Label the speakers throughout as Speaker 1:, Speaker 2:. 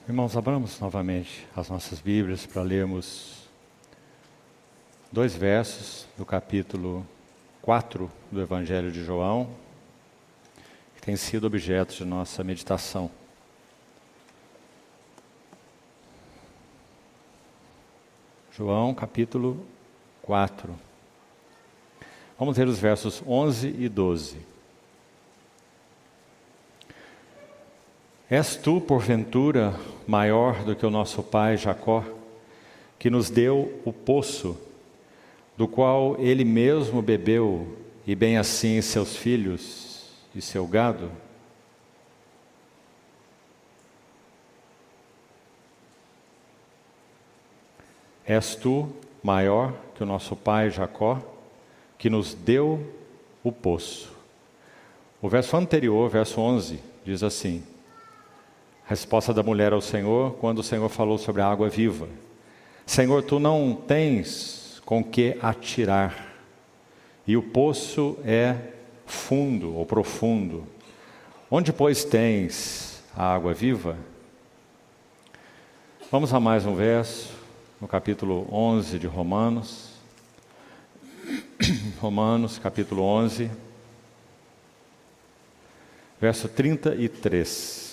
Speaker 1: Irmãos, abramos novamente as nossas Bíblias para lermos 2 versos do capítulo 4 do Evangelho de João, que tem sido objeto de nossa meditação. João, capítulo 4. Vamos ler os versos 11 e 12. És tu, porventura, maior do que o nosso pai Jacó, que nos deu o poço, do qual ele mesmo bebeu, e bem assim seus filhos e seu gado? És tu, maior que o nosso pai Jacó, que nos deu o poço. O verso anterior, verso 11, diz assim: resposta da mulher ao Senhor, quando o Senhor falou sobre a água viva: Senhor, tu não tens com que atirar, e o poço é fundo ou profundo. Onde, pois, tens a água viva? Vamos a mais um verso, no capítulo 11 de Romanos. Romanos, capítulo 11, verso 33.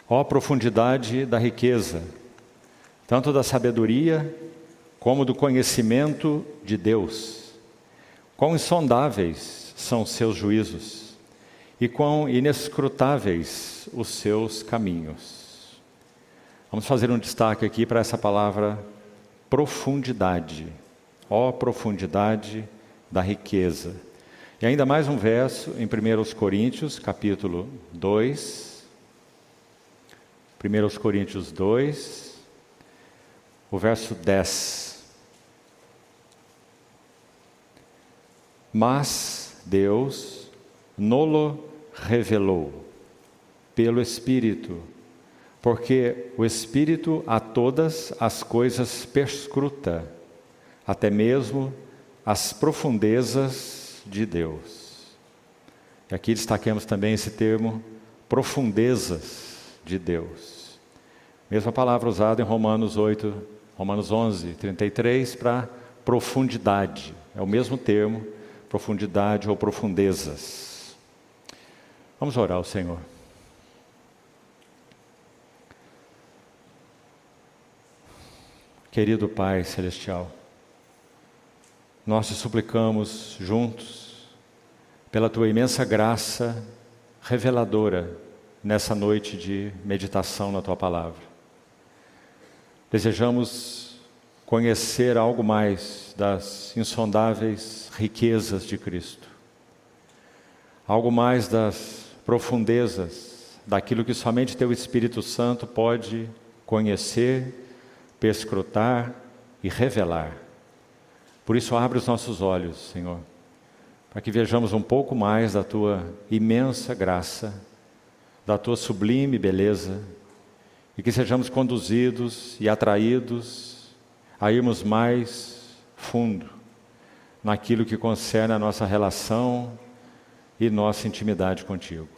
Speaker 1: Ó profundidade da riqueza, tanto da sabedoria como do conhecimento de Deus. Quão insondáveis são os seus juízos e quão inescrutáveis os seus caminhos. Vamos fazer um destaque aqui para essa palavra profundidade. Ó profundidade da riqueza. E ainda mais um verso em 1 Coríntios, capítulo 2. 1 Coríntios 2, o verso 10. Mas Deus nolo revelou pelo Espírito, porque o Espírito a todas as coisas perscruta, até mesmo as profundezas de Deus. E aqui destaquemos também esse termo, profundezas de Deus. Mesma palavra usada em Romanos 11, 33, para profundidade. É o mesmo termo, profundidade ou profundezas. Vamos orar ao Senhor. Querido Pai Celestial, nós te suplicamos juntos, pela Tua imensa graça reveladora, nessa noite de meditação na Tua Palavra. Desejamos conhecer algo mais das insondáveis riquezas de Cristo, algo mais das profundezas daquilo que somente Teu Espírito Santo pode conhecer, perscrutar e revelar. Por isso, abre os nossos olhos, Senhor, para que vejamos um pouco mais da Tua imensa graça, da Tua sublime beleza, e que sejamos conduzidos e atraídos a irmos mais fundo naquilo que concerne a nossa relação e nossa intimidade contigo.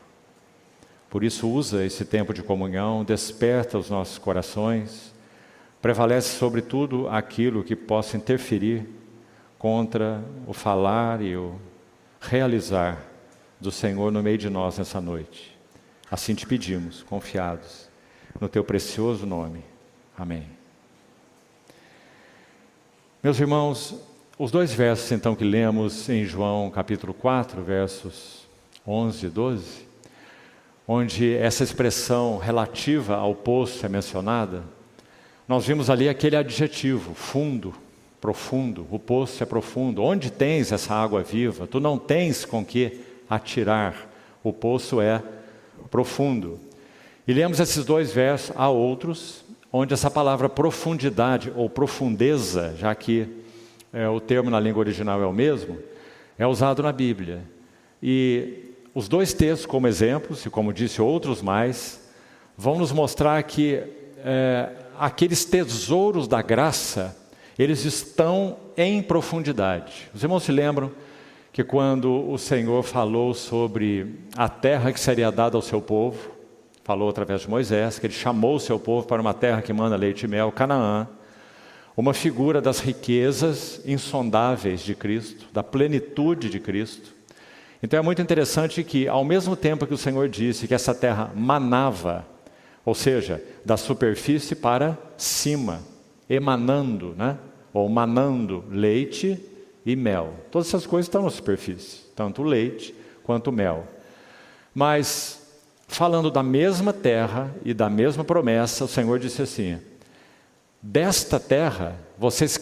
Speaker 1: Por isso, usa esse tempo de comunhão, desperta os nossos corações, prevalece sobre tudo aquilo que possa interferir contra o falar e o realizar do Senhor no meio de nós nessa noite. Assim te pedimos, confiados, no Teu precioso nome. Amém. Meus irmãos, os 2 versos então que lemos em João capítulo 4, versos 11 e 12, onde essa expressão relativa ao poço é mencionada, nós vimos ali aquele adjetivo, fundo, profundo, o poço é profundo. Onde tens essa água viva? Tu não tens com que atirar, o poço é profundo. E lemos esses 2 versos, há outros, onde essa palavra profundidade ou profundeza, já que o termo na língua original é o mesmo, é usado na Bíblia. E os 2 textos como exemplos, e como disse outros mais, vão nos mostrar que aqueles tesouros da graça, eles estão em profundidade. Os irmãos se lembram que quando o Senhor falou sobre a terra que seria dada ao seu povo, falou através de Moisés, que ele chamou o seu povo para uma terra que manda leite e mel, Canaã, uma figura das riquezas insondáveis de Cristo, da plenitude de Cristo. Então é muito interessante que, ao mesmo tempo que o Senhor disse que essa terra manava, ou seja, da superfície para cima, emanando, ou manando leite e mel. Todas essas coisas estão na superfície, tanto o leite quanto o mel. Mas, falando da mesma terra e da mesma promessa, o Senhor disse assim: desta terra vocês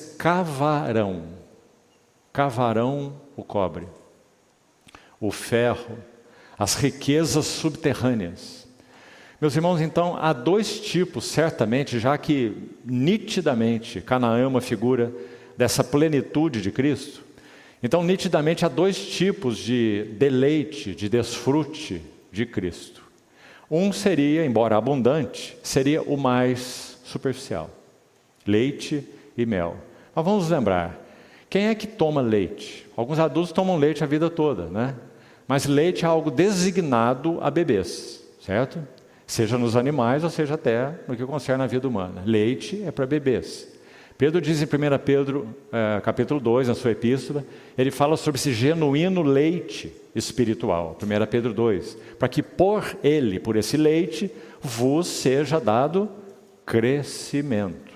Speaker 1: cavarão o cobre, o ferro, as riquezas subterrâneas. Meus irmãos, então, há dois tipos, certamente, já que nitidamente Canaã é uma figura dessa plenitude de Cristo. Então, nitidamente, há dois tipos de deleite, de desfrute de Cristo. Um seria, embora abundante, seria o mais superficial. Leite e mel. Mas vamos lembrar, quem é que toma leite? Alguns adultos tomam leite a vida toda, Mas leite é algo designado a bebês, certo? Seja nos animais ou seja até no que concerne a vida humana. Leite é para bebês. Pedro diz em 1 Pedro, capítulo 2, na sua epístola, ele fala sobre esse genuíno leite espiritual, 1 Pedro 2, para que por esse leite, vos seja dado crescimento.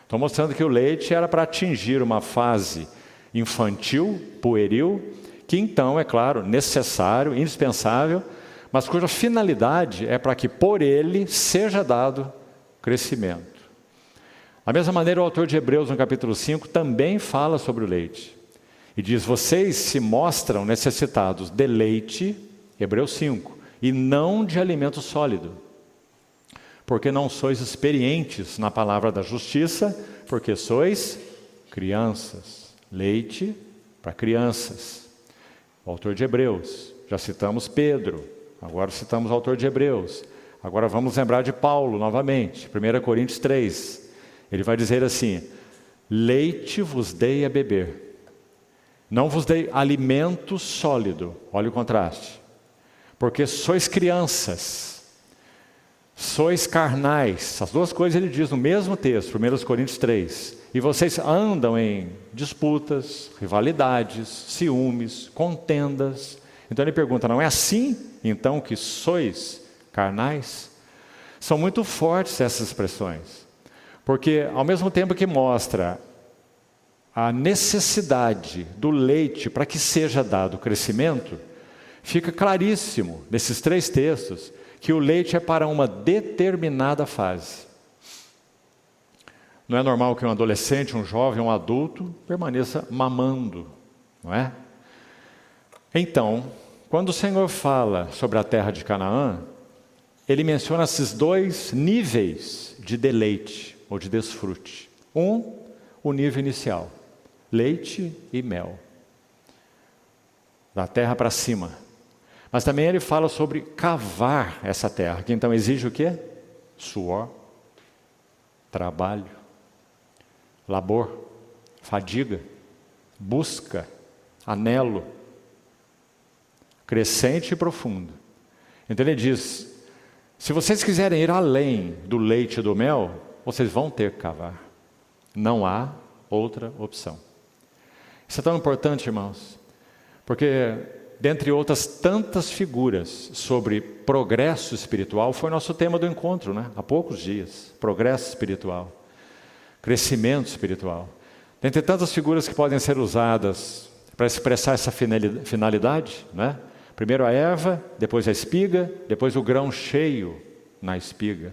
Speaker 1: Estou mostrando que o leite era para atingir uma fase infantil, pueril, que então, é claro, necessário, indispensável, mas cuja finalidade é para que por ele seja dado crescimento. Da mesma maneira, o autor de Hebreus, no capítulo 5, também fala sobre o leite. E diz: vocês se mostram necessitados de leite, Hebreus 5, e não de alimento sólido. Porque não sois experientes na palavra da justiça, porque sois crianças. Leite para crianças. O autor de Hebreus, já citamos Pedro. Agora citamos o autor de Hebreus. Agora vamos lembrar de Paulo novamente. 1 Coríntios 3. Ele vai dizer assim: leite vos dei a beber. Não vos dei alimento sólido. Olha o contraste. Porque sois crianças. Sois carnais. As duas coisas ele diz no mesmo texto, 1 Coríntios 3. E vocês andam em disputas, rivalidades, ciúmes, contendas. Então ele pergunta: não é assim, então, que sois carnais? São muito fortes essas expressões, porque ao mesmo tempo que mostra a necessidade do leite para que seja dado crescimento, fica claríssimo nesses três textos que o leite é para uma determinada fase. Não é normal que um adolescente, um jovem, um adulto permaneça mamando, não é? Então, quando o Senhor fala sobre a terra de Canaã, ele menciona esses dois níveis de deleite ou de desfrute. O nível inicial, leite e mel, da terra para cima. Mas também ele fala sobre cavar essa terra, que então exige o quê? Suor, trabalho, labor, fadiga, busca, anelo, crescente e profundo. Então ele diz: se vocês quiserem ir além do leite e do mel, vocês vão ter que cavar. Não há outra opção. Isso é tão importante, irmãos, porque dentre outras tantas figuras sobre progresso espiritual, foi nosso tema do encontro, há poucos dias. Progresso espiritual, crescimento espiritual. Dentre tantas figuras que podem ser usadas para expressar essa finalidade, primeiro a erva, depois a espiga, depois o grão cheio na espiga.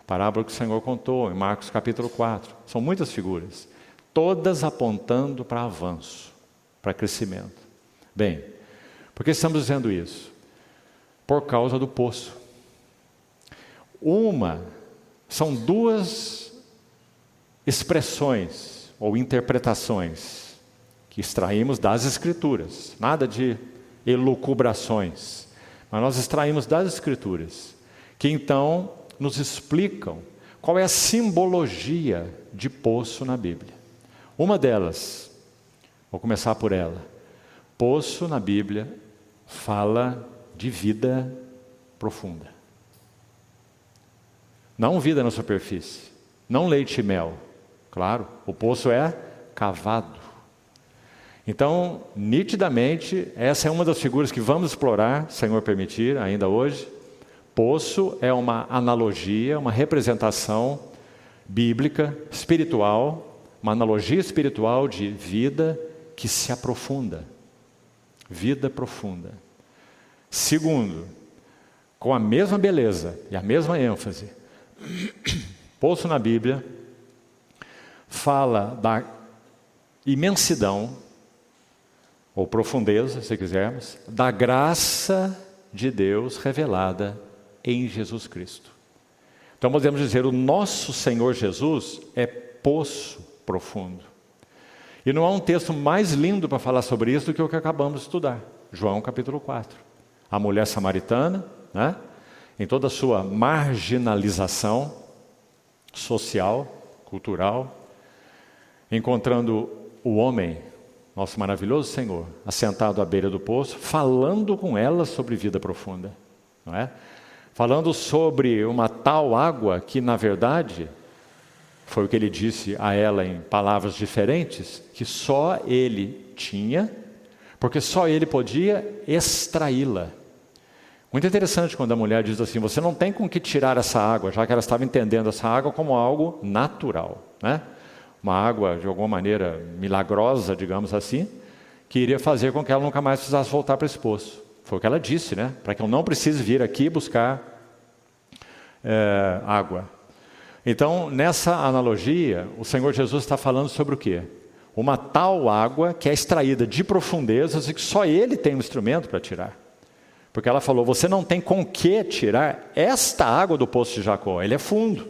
Speaker 1: Parábola que o Senhor contou em Marcos capítulo 4. São muitas figuras, todas apontando para avanço, para crescimento. Bem, por que estamos dizendo isso? Por causa do poço. São duas expressões ou interpretações que extraímos das Escrituras, nada de elucubrações, mas nós extraímos das Escrituras, que então nos explicam qual é a simbologia de poço na Bíblia. Uma delas, vou começar por ela, Poço na Bíblia fala de vida profunda. Não vida na superfície, não leite e mel. Claro, o poço é cavado. Então, nitidamente, essa é uma das figuras que vamos explorar, Senhor permitir, ainda hoje. Poço é uma analogia, uma representação bíblica, espiritual, uma analogia espiritual de vida que se aprofunda. Vida profunda. Segundo, com a mesma beleza e a mesma ênfase, poço na Bíblia fala da imensidão, ou profundeza, se quisermos, da graça de Deus revelada em Jesus Cristo. Então podemos dizer, o nosso Senhor Jesus é poço profundo. E não há um texto mais lindo para falar sobre isso do que o que acabamos de estudar. João capítulo 4. A mulher samaritana, né, em toda a sua marginalização social, cultural, encontrando o homem, nosso maravilhoso Senhor, assentado à beira do poço, falando com ela sobre vida profunda, não é? Falando sobre uma tal água que, na verdade, foi o que ele disse a ela em palavras diferentes, que só ele tinha, porque só ele podia extraí-la. Muito interessante quando a mulher diz assim, você não tem com que tirar essa água, já que ela estava entendendo essa água como algo natural, né? Uma água, de alguma maneira, milagrosa, digamos assim, que iria fazer com que ela nunca mais precisasse voltar para esse poço. Foi o que ela disse, né? Para que eu não precise vir aqui buscar água. Então, nessa analogia, o Senhor Jesus está falando sobre o quê? Uma tal água que é extraída de profundezas e que só Ele tem um instrumento para tirar. Porque ela falou, você não tem com que tirar esta água do poço de Jacó, ele é fundo.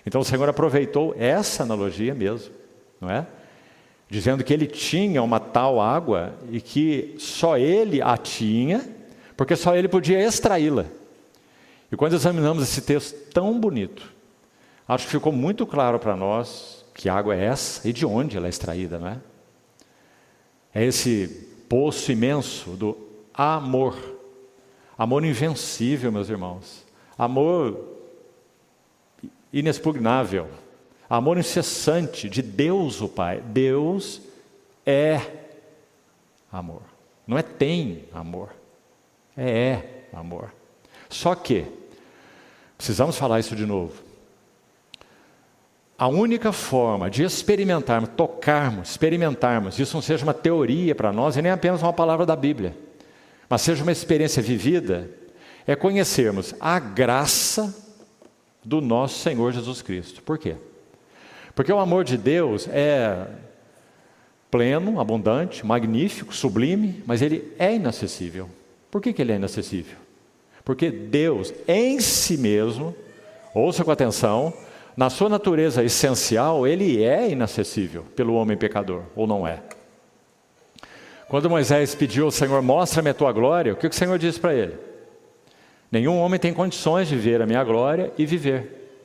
Speaker 1: Então o Senhor aproveitou essa analogia mesmo, não é? Dizendo que ele tinha uma tal água e que só ele a tinha, porque só ele podia extraí-la. E quando examinamos esse texto tão bonito, acho que ficou muito claro para nós que água é essa e de onde ela é extraída, não é? É esse poço imenso do amor. Amor invencível, meus irmãos. Amor inexpugnável. Amor incessante de Deus o Pai. Deus é amor. Não é tem amor. É amor. Só que, precisamos falar isso de novo. A única forma de experimentarmos, tocarmos, experimentarmos, isso não seja uma teoria para nós e nem apenas uma palavra da Bíblia, mas seja uma experiência vivida, é conhecermos a graça do nosso Senhor Jesus Cristo. Por quê? Porque o amor de Deus é pleno, abundante, magnífico, sublime, mas ele é inacessível. Por que ele é inacessível? Porque Deus em si mesmo, ouça com atenção, na sua natureza essencial, ele é inacessível pelo homem pecador, ou não é? Quando Moisés pediu ao Senhor, mostra-me a tua glória, o que o Senhor disse para ele? Nenhum homem tem condições de ver a minha glória e viver.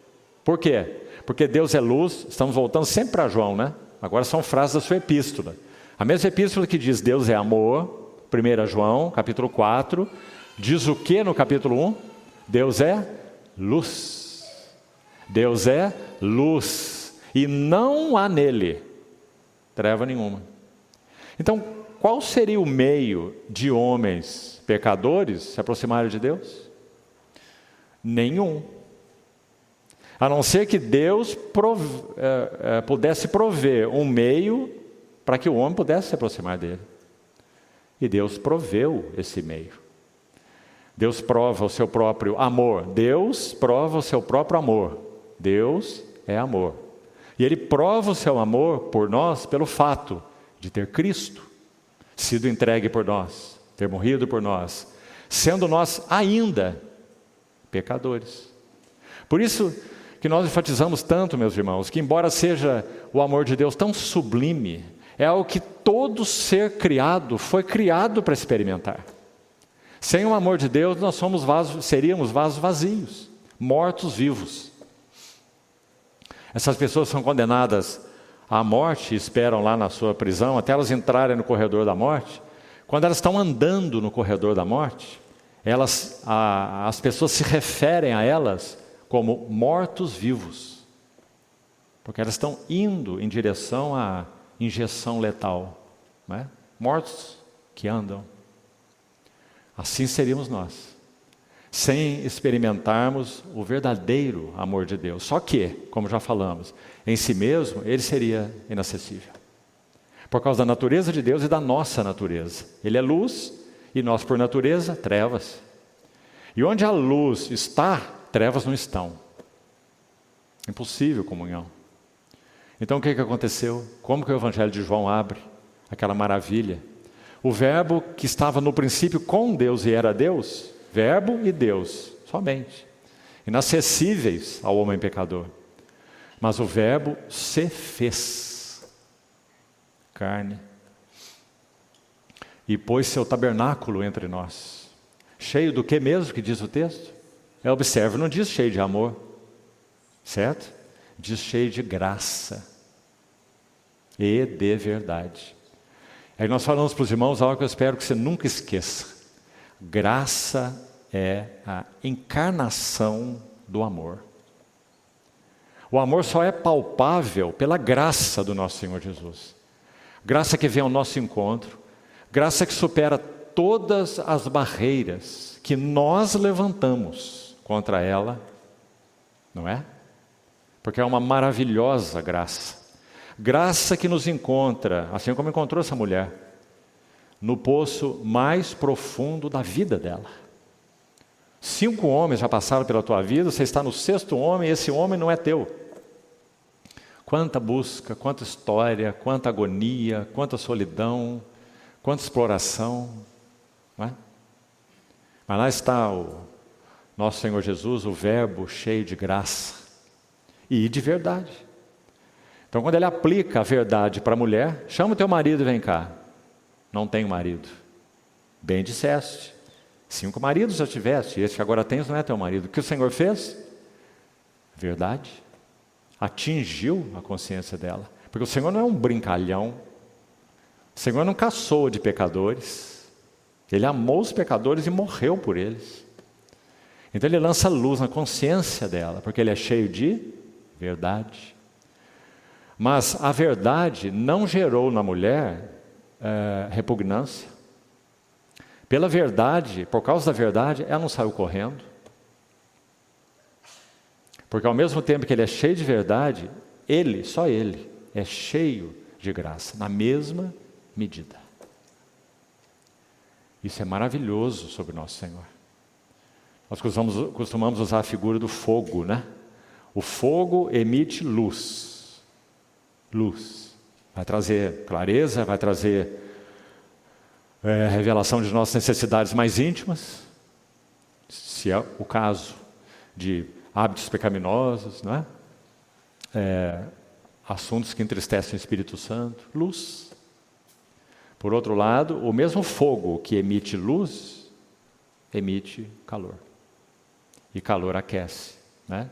Speaker 1: Por quê? Porque Deus é luz, estamos voltando sempre para João, né? Agora são frases da sua epístola. A mesma epístola que diz Deus é amor, 1 João, capítulo 4, diz o que no capítulo 1? Deus é luz. Deus é luz. E não há nele treva nenhuma. Então, qual seria o meio de homens pecadores se aproximarem de Deus? Nenhum. A não ser que Deus pudesse prover um meio para que o homem pudesse se aproximar dele. E Deus proveu esse meio. Deus prova o seu próprio amor. Deus prova o seu próprio amor. Deus é amor. E Ele prova o seu amor por nós pelo fato de ter Cristo sido entregue por nós, ter morrido por nós, sendo nós ainda pecadores. Por isso que nós enfatizamos tanto, meus irmãos, que embora seja o amor de Deus tão sublime, é algo que todo ser criado foi criado para experimentar. Sem o amor de Deus, nós seríamos vasos vazios, mortos-vivos. Essas pessoas são condenadas à morte e esperam lá na sua prisão, até elas entrarem no corredor da morte. Quando elas estão andando no corredor da morte, as pessoas se referem a elas como mortos-vivos, porque elas estão indo em direção à injeção letal, não é? Mortos que andam. Assim seríamos nós, sem experimentarmos o verdadeiro amor de Deus. Só que, como já falamos, em si mesmo ele seria inacessível, por causa da natureza de Deus e da nossa natureza. Ele é luz e nós, por natureza, trevas. E onde a luz está, trevas não estão. Impossível comunhão. Então o que aconteceu? Como que o Evangelho de João abre aquela maravilha? O verbo que estava no princípio com Deus e era Deus, verbo e Deus, somente, inacessíveis ao homem pecador. Mas o verbo se fez carne e pôs seu tabernáculo entre nós. Cheio do que mesmo que diz o texto? Observe, não diz cheio de amor, certo? Diz cheio de graça e de verdade. Aí nós falamos para os irmãos algo que eu espero que você nunca esqueça. Graça é a encarnação do amor. O amor só é palpável pela graça do nosso Senhor Jesus. Graça que vem ao nosso encontro, graça que supera todas as barreiras que nós levantamos contra ela, não é? Porque é uma maravilhosa graça. Graça que nos encontra, assim como encontrou essa mulher, no poço mais profundo da vida dela. 5 homens já passaram pela tua vida, você está no 6º homem e esse homem não é teu. Quanta busca, quanta história, quanta agonia, quanta solidão, quanta exploração, não é? Mas lá está o nosso Senhor Jesus, o verbo cheio de graça e de verdade. Então quando ele aplica a verdade para a mulher, chama o teu marido e vem cá. Não tenho marido. Bem disseste. 5 maridos já tiveste, esse que agora tens não é teu marido. O que o Senhor fez? Verdade. Atingiu a consciência dela. Porque o Senhor não é um brincalhão. O Senhor não caçou de pecadores. Ele amou os pecadores e morreu por eles. Então ele lança luz na consciência dela, porque ele é cheio de verdade. Mas a verdade não gerou na mulher repugnância. Pela verdade, por causa da verdade, ela não saiu correndo. Porque ao mesmo tempo que ele é cheio de verdade, ele, só ele, é cheio de graça, na mesma medida. Isso é maravilhoso sobre o nosso Senhor. Nós costumamos usar a figura do fogo, né? O fogo emite luz. Luz. Vai trazer clareza, vai trazer revelação de nossas necessidades mais íntimas, se é o caso de hábitos pecaminosos, não é? Assuntos que entristecem o Espírito Santo, luz. Por outro lado, o mesmo fogo que emite luz, emite calor. E calor aquece, né?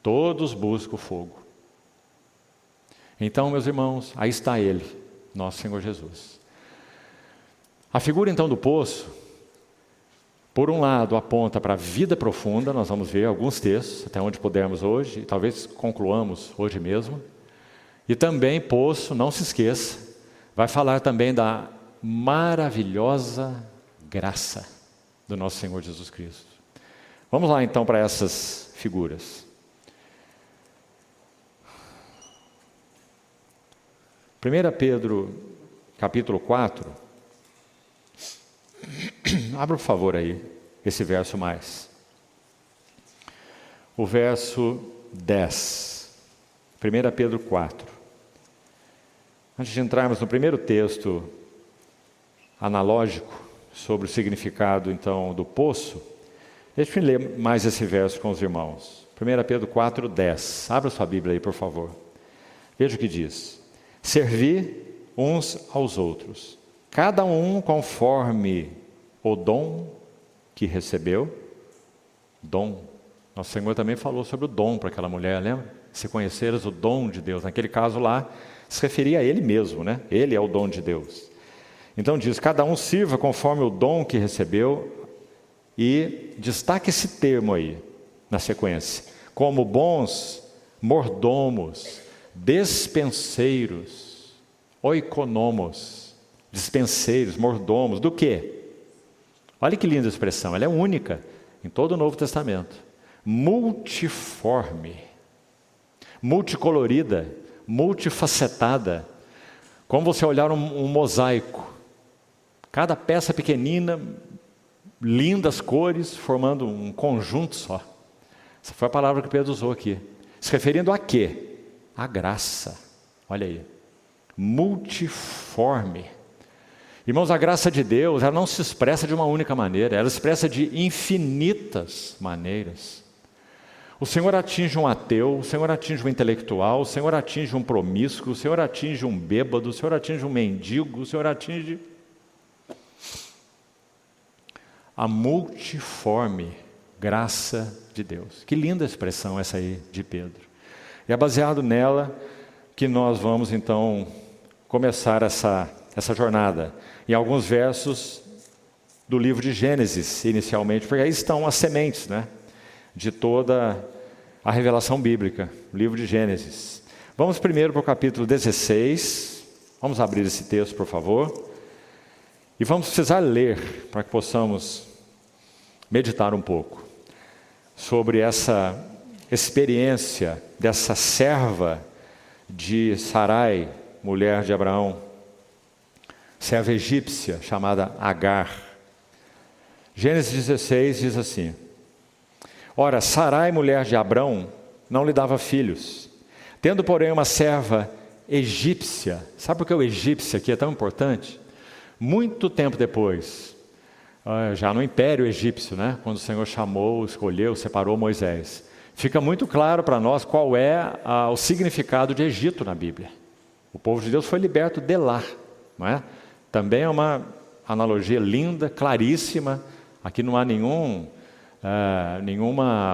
Speaker 1: Todos buscam o fogo. Então, meus irmãos, aí está Ele, nosso Senhor Jesus. A figura então do poço, por um lado aponta para a vida profunda, nós vamos ver alguns textos, até onde pudermos hoje, e talvez concluamos hoje mesmo. E também poço, não se esqueça, vai falar também da maravilhosa graça do nosso Senhor Jesus Cristo. Vamos lá então para essas figuras. 1 Pedro, capítulo 4, abra por favor aí, esse verso mais. O verso 10, 1 Pedro 4. Antes de entrarmos no primeiro texto analógico sobre o significado então do poço, deixa eu ler mais esse verso com os irmãos. 1 Pedro 4, 10. Abra sua Bíblia aí, por favor. Veja o que diz. Servir uns aos outros, cada um conforme o dom que recebeu. Dom. Nosso Senhor também falou sobre o dom para aquela mulher, lembra? Se conheceres o dom de Deus. Naquele caso lá, se referia a Ele mesmo, né? Ele é o dom de Deus. Então diz, cada um sirva conforme o dom que recebeu, e destaque esse termo aí, na sequência, como bons mordomos, despenseiros, oikonomos, dispenseiros, mordomos, do quê? Olha que linda expressão, ela é única em todo o Novo Testamento. Multiforme, multicolorida, multifacetada, como você olhar um mosaico, cada peça pequenina, lindas cores, formando um conjunto só. Essa foi a palavra que Pedro usou aqui. Se referindo a quê? A graça. Olha aí. Multiforme. Irmãos, a graça de Deus, ela não se expressa de uma única maneira, ela se expressa de infinitas maneiras. O Senhor atinge um ateu, o Senhor atinge um intelectual, o Senhor atinge um promíscuo, o Senhor atinge um bêbado, o Senhor atinge um mendigo, o Senhor atinge a multiforme graça de Deus. Que linda expressão essa aí de Pedro. E é baseado nela que nós vamos então começar essa jornada. Em alguns versos do livro de Gênesis, inicialmente, porque aí estão as sementes, né, de toda a revelação bíblica, o livro de Gênesis. Vamos primeiro para o capítulo 16, vamos abrir esse texto, por favor, e vamos precisar ler, para que possamos meditar um pouco sobre essa experiência dessa serva de Sarai, mulher de Abraão, serva egípcia chamada Agar. Gênesis 16 diz assim: ora, Sarai, mulher de Abrão, não lhe dava filhos, tendo, porém, uma serva egípcia. Sabe por que o egípcio aqui é tão importante? Muito tempo depois, já no Império Egípcio, né, quando o Senhor chamou, escolheu, separou Moisés, fica muito claro para nós qual é o significado de Egito na Bíblia. O povo de Deus foi liberto de lá, não é? Também é uma analogia linda, claríssima. Aqui não há nenhuma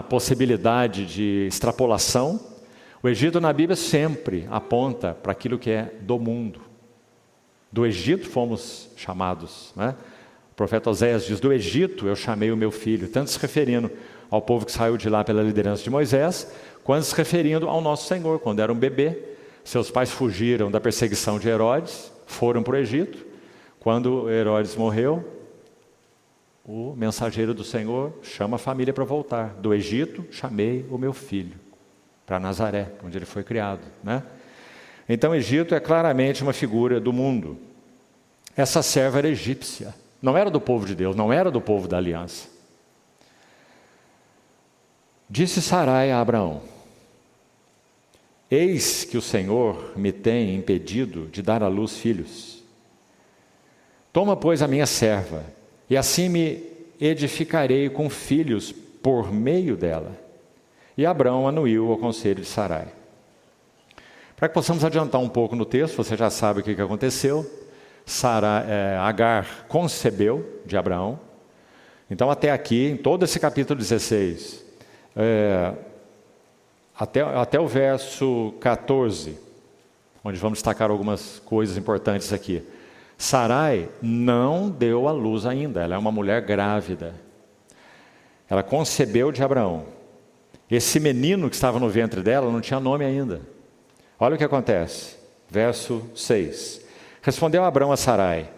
Speaker 1: possibilidade de extrapolação. O Egito na Bíblia sempre aponta para aquilo que é do mundo. Do Egito fomos chamados, né? O profeta Oséias diz, do Egito eu chamei o meu filho, tanto se referindo ao povo que saiu de lá pela liderança de Moisés, quanto se referindo ao nosso Senhor, quando era um bebê. Seus pais fugiram da perseguição de Herodes, foram para o Egito. Quando Herodes morreu, o mensageiro do Senhor chama a família para voltar. Do Egito, chamei o meu filho, para Nazaré, onde ele foi criado, né? Então, Egito é claramente uma figura do mundo. Essa serva era egípcia, não era do povo de Deus, não era do povo da aliança. Disse Sarai a Abraão: eis que o Senhor me tem impedido de dar à luz filhos. Toma, pois, a minha serva, e assim me edificarei com filhos por meio dela. E Abraão anuiu o conselho de Sarai. Para que possamos adiantar um pouco no texto, você já sabe o que aconteceu. Agar concebeu de Abraão. Então, até aqui, em todo esse capítulo 16, até o verso 14, onde vamos destacar algumas coisas importantes aqui. Sarai não deu à luz ainda, ela é uma mulher grávida. Ela concebeu de Abraão. Esse menino que estava no ventre dela não tinha nome ainda. Olha o que acontece, verso 6. Respondeu Abraão a Sarai: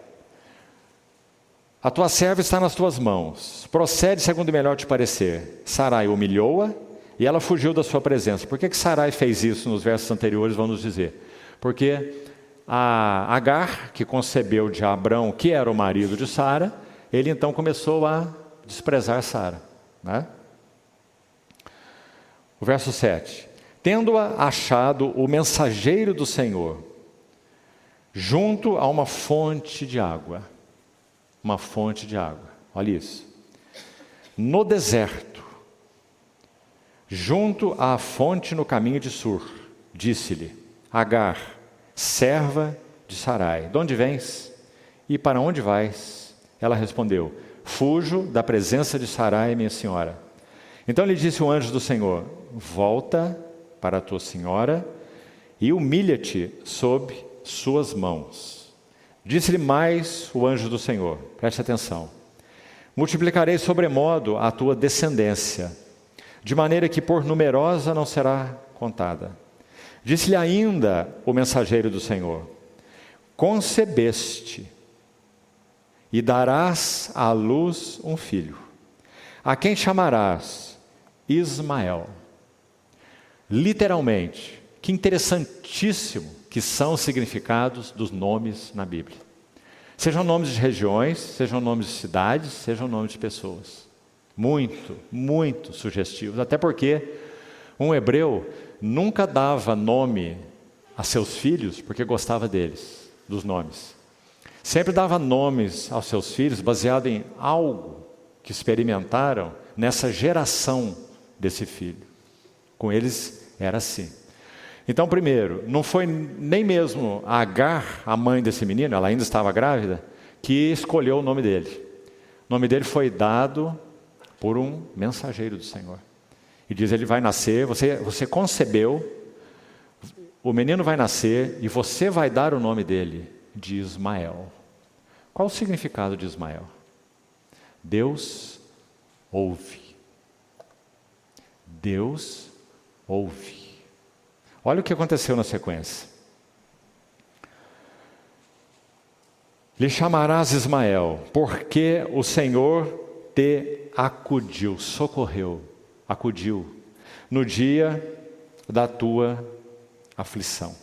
Speaker 1: a tua serva está nas tuas mãos, procede segundo melhor te parecer. Sarai humilhou-a e ela fugiu da sua presença. Por que Sarai fez isso nos versos anteriores, vão nos dizer? Porque a Agar, que concebeu de Abrão, que era o marido de Sara, ele então começou a desprezar Sara, né? O verso 7. Tendo-a achado o mensageiro do Senhor, junto a uma fonte de água. Uma fonte de água, olha isso. No deserto, junto à fonte no caminho de Sur, disse-lhe: Agar, serva de Sarai, de onde vens e para onde vais? Ela respondeu: fujo da presença de Sarai, minha senhora. Então lhe disse o anjo do Senhor: volta para a tua senhora e humilha-te sob suas mãos. Disse-lhe mais o anjo do Senhor, preste atenção: multiplicarei sobremodo a tua descendência, de maneira que por numerosa não será contada. Disse-lhe ainda o mensageiro do Senhor: concebeste e darás à luz um filho, a quem chamarás Ismael. Literalmente, que interessantíssimo que são os significados dos nomes na Bíblia. Sejam nomes de regiões, sejam nomes de cidades, sejam nomes de pessoas. Muito, muito sugestivos. Até porque um hebreu nunca dava nome a seus filhos porque gostava deles, dos nomes. Sempre dava nomes aos seus filhos baseado em algo que experimentaram nessa geração desse filho. Com eles era assim. Então, primeiro, não foi nem mesmo a Agar, a mãe desse menino, ela ainda estava grávida, que escolheu o nome dele. O nome dele foi dado por um mensageiro do Senhor. E diz: ele vai nascer, você concebeu, o menino vai nascer e você vai dar o nome dele de Ismael. Qual o significado de Ismael? Deus ouve. Deus ouve. Olha o que aconteceu na sequência. Lhe chamarás Ismael, porque o Senhor te acudiu, socorreu, acudiu, no dia da tua aflição.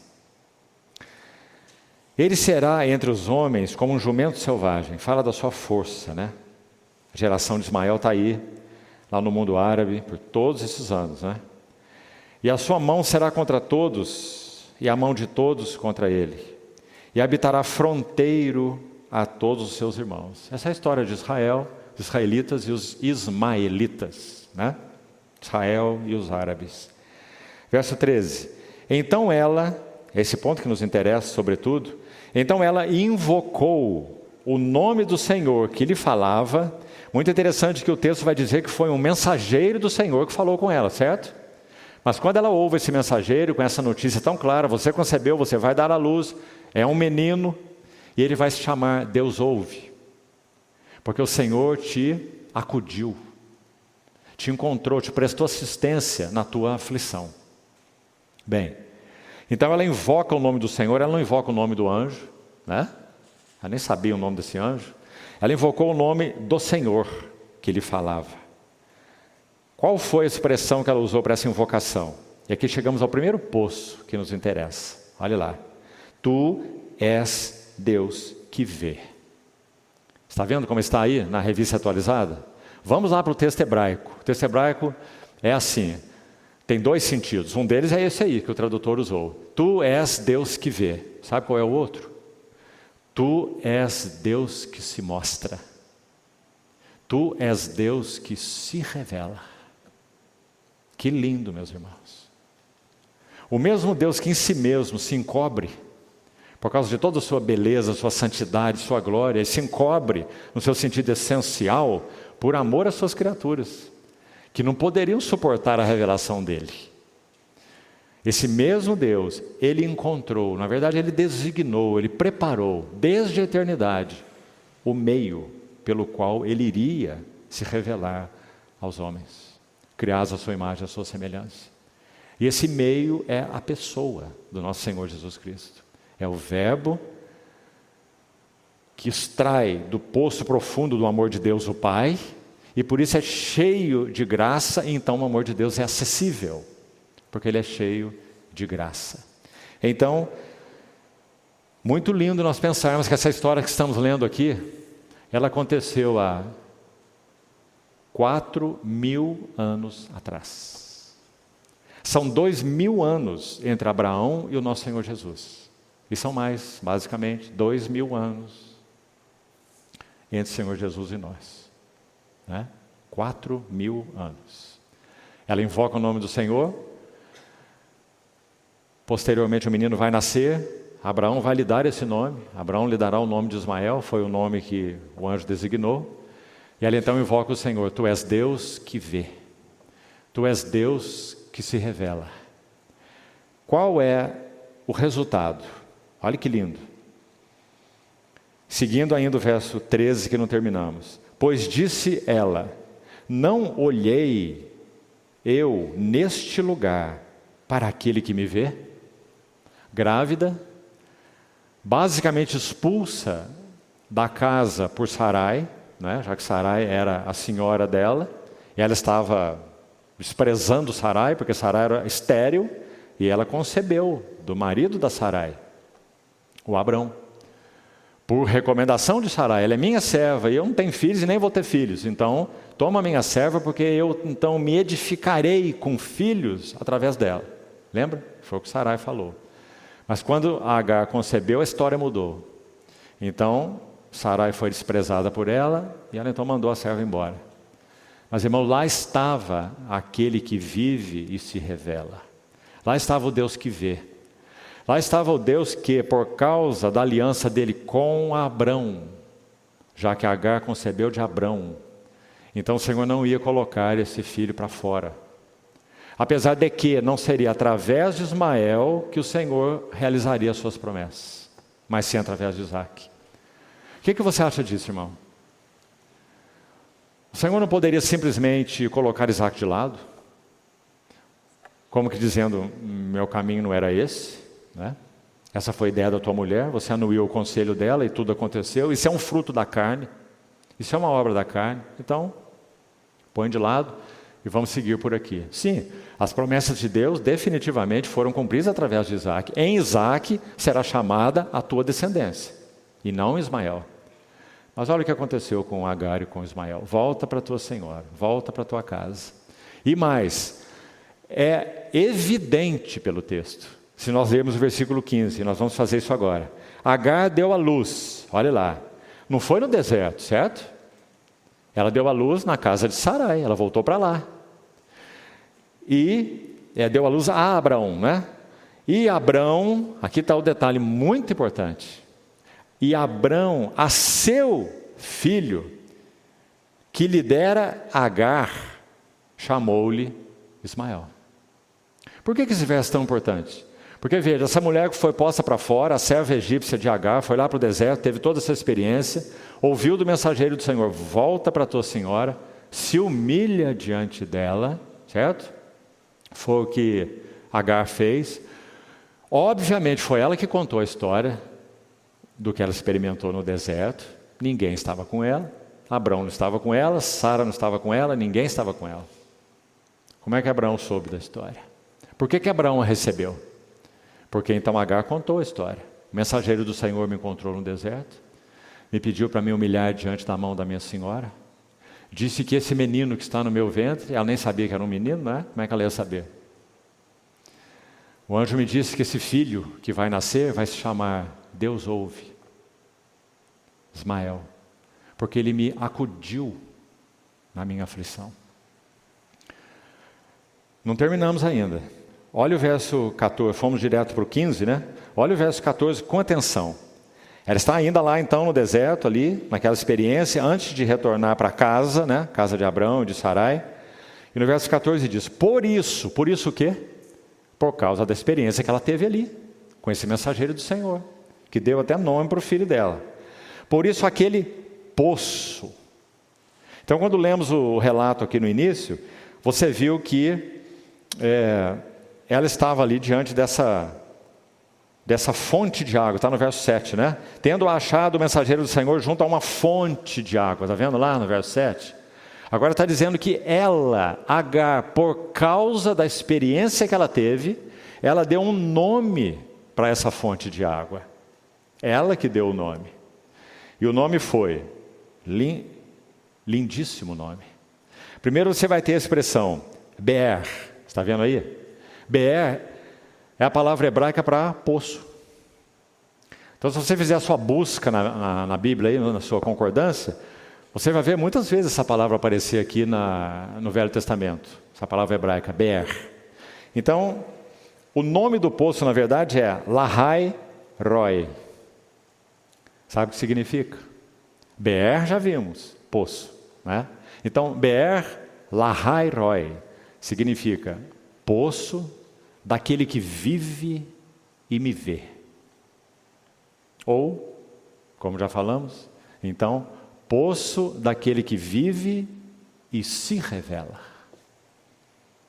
Speaker 1: Ele será entre os homens como um jumento selvagem. Fala da sua força, né? A geração de Ismael está aí, lá no mundo árabe, por todos esses anos, né? E a sua mão será contra todos, e a mão de todos contra ele. E habitará fronteiro a todos os seus irmãos. Essa é a história de Israel, os israelitas e os ismaelitas, né? Israel e os árabes. Verso 13. Então ela, esse ponto que nos interessa sobretudo, então ela invocou o nome do Senhor que lhe falava. Muito interessante que o texto vai dizer que foi um mensageiro do Senhor que falou com ela, certo? Mas quando ela ouve esse mensageiro com essa notícia tão clara: você concebeu, você vai dar à luz, é um menino, e ele vai se chamar Deus ouve, porque o Senhor te acudiu, te encontrou, te prestou assistência na tua aflição. Bem, então ela invoca o nome do Senhor, ela não invoca o nome do anjo, né? Ela nem sabia o nome desse anjo. Ela invocou o nome do Senhor que lhe falava. Qual foi a expressão que ela usou para essa invocação? E aqui chegamos ao primeiro poço que nos interessa. Olha lá. Tu és Deus que vê. Está vendo como está aí na revista atualizada? Vamos lá para o texto hebraico. O texto hebraico é assim. Tem dois sentidos. Um deles é esse aí que o tradutor usou. Tu és Deus que vê. Sabe qual é o outro? Tu és Deus que se mostra. Tu és Deus que se revela. Que lindo, meus irmãos. O mesmo Deus que em si mesmo se encobre, por causa de toda a sua beleza, sua santidade, sua glória, e se encobre no seu sentido essencial, por amor às suas criaturas, que não poderiam suportar a revelação dele. Esse mesmo Deus, ele encontrou, na verdade ele designou, ele preparou, desde a eternidade, o meio pelo qual ele iria se revelar aos homens, criados à sua imagem, à sua semelhança. E esse meio é a pessoa do nosso Senhor Jesus Cristo. É o Verbo que extrai do poço profundo do amor de Deus o Pai, e por isso é cheio de graça, e então o amor de Deus é acessível, porque ele é cheio de graça. Então, muito lindo nós pensarmos que essa história que estamos lendo aqui, ela aconteceu há 4.000 anos atrás. São 2.000 anos entre Abraão e o nosso Senhor Jesus. E são mais, basicamente, 2.000 anos entre o Senhor Jesus e nós. Né? 4.000 anos. Ela invoca o nome do Senhor. Posteriormente o menino vai nascer. Abraão vai lhe dar esse nome. Abraão lhe dará o nome de Ismael. Foi o nome que o anjo designou. E ela então invoca o Senhor. Tu és Deus que vê. Tu és Deus que se revela. Qual é o resultado? Olha que lindo. Seguindo ainda o verso 13 que não terminamos. Pois disse ela, não olhei eu neste lugar para aquele que me vê? Grávida, basicamente expulsa da casa por Sarai, né? Já que Sarai era a senhora dela, e ela estava desprezando Sarai, porque Sarai era estéril, e ela concebeu do marido da Sarai, o Abrão. Por recomendação de Sarai, ela é minha serva, e eu não tenho filhos e nem vou ter filhos, então toma minha serva, porque eu então me edificarei com filhos através dela. Lembra? Foi o que Sarai falou. Mas quando Agar concebeu, a história mudou. Então, Sarai foi desprezada por ela, e ela então mandou a serva embora. Mas, irmão, lá estava aquele que vive e se revela. Lá estava o Deus que vê. Lá estava o Deus que, por causa da aliança dele com Abrão, já que Agar concebeu de Abrão, então o Senhor não ia colocar esse filho para fora. Apesar de que não seria através de Ismael que o Senhor realizaria as suas promessas, mas sim através de Isaac. O que você acha disso, irmão? O Senhor não poderia simplesmente colocar Isaac de lado? Como que dizendo, meu caminho não era esse, né? Essa foi a ideia da tua mulher, você anuiu o conselho dela e tudo aconteceu. Isso é um fruto da carne, isso é uma obra da carne. Então, põe de lado e vamos seguir por aqui. Sim, as promessas de Deus definitivamente foram cumpridas através de Isaac. Em Isaac será chamada a tua descendência, e não Ismael. Mas olha o que aconteceu com Agar e com Ismael. Volta para a tua senhora, volta para a tua casa. E mais, é evidente pelo texto, se nós lermos o versículo 15, nós vamos fazer isso agora. Agar deu à luz, olha lá, não foi no deserto, certo? Ela deu à luz na casa de Sarai, ela voltou para lá. E deu à luz a Abrão, né? E Abrão, aqui está o detalhe muito importante. E Abrão, a seu filho, que lhe dera Agar, chamou-lhe Ismael. Por que esse verso é tão importante? Porque veja, essa mulher que foi posta para fora, a serva egípcia de Agar, foi lá para o deserto, teve toda essa experiência, ouviu do mensageiro do Senhor, volta para a tua senhora, se humilha diante dela, certo? Foi o que Agar fez. Obviamente foi ela que contou a história do que ela experimentou no deserto. Ninguém estava com ela, Abrão não estava com ela, Sara não estava com ela, ninguém estava com ela. Como é que Abraão soube da história? Por que Abraão a recebeu? Porque então Agar contou a história. O mensageiro do Senhor me encontrou no deserto, me pediu para me humilhar diante da mão da minha senhora, disse que esse menino que está no meu ventre, ela nem sabia que era um menino, né? Como é que ela ia saber? O anjo me disse que esse filho que vai nascer vai se chamar Deus ouve, Ismael, porque ele me acudiu na minha aflição. Não terminamos ainda. Olha o verso 14, fomos direto para o 15, né? Olha o verso 14 com atenção. Ela está ainda lá então no deserto, ali, naquela experiência, antes de retornar para casa, né? Casa de Abrão e de Sarai. E no verso 14 diz, por isso o quê? Por causa da experiência que ela teve ali, com esse mensageiro do Senhor, que deu até nome para o filho dela. Por isso aquele poço. Então quando lemos o relato aqui no início, você viu que ela estava ali diante dessa fonte de água, está no verso 7, né? Tendo achado o mensageiro do Senhor junto a uma fonte de água, está vendo lá no verso 7? Agora está dizendo que ela, Agar, por causa da experiência que ela teve, ela deu um nome para essa fonte de água. Ela que deu o nome. E o nome foi, lindíssimo nome. Primeiro você vai ter a expressão, Beer, está vendo aí? Beer é a palavra hebraica para poço. Então se você fizer a sua busca na Bíblia, aí, na sua concordância, você vai ver muitas vezes essa palavra aparecer aqui no Velho Testamento. Essa palavra hebraica, Beer. Então, o nome do poço na verdade é Lahai Roi. Sabe o que significa? Beer já vimos, poço, né? Então, Beer Lahai Roi significa poço daquele que vive e me vê. Ou como já falamos. Então, poço daquele que vive e se revela.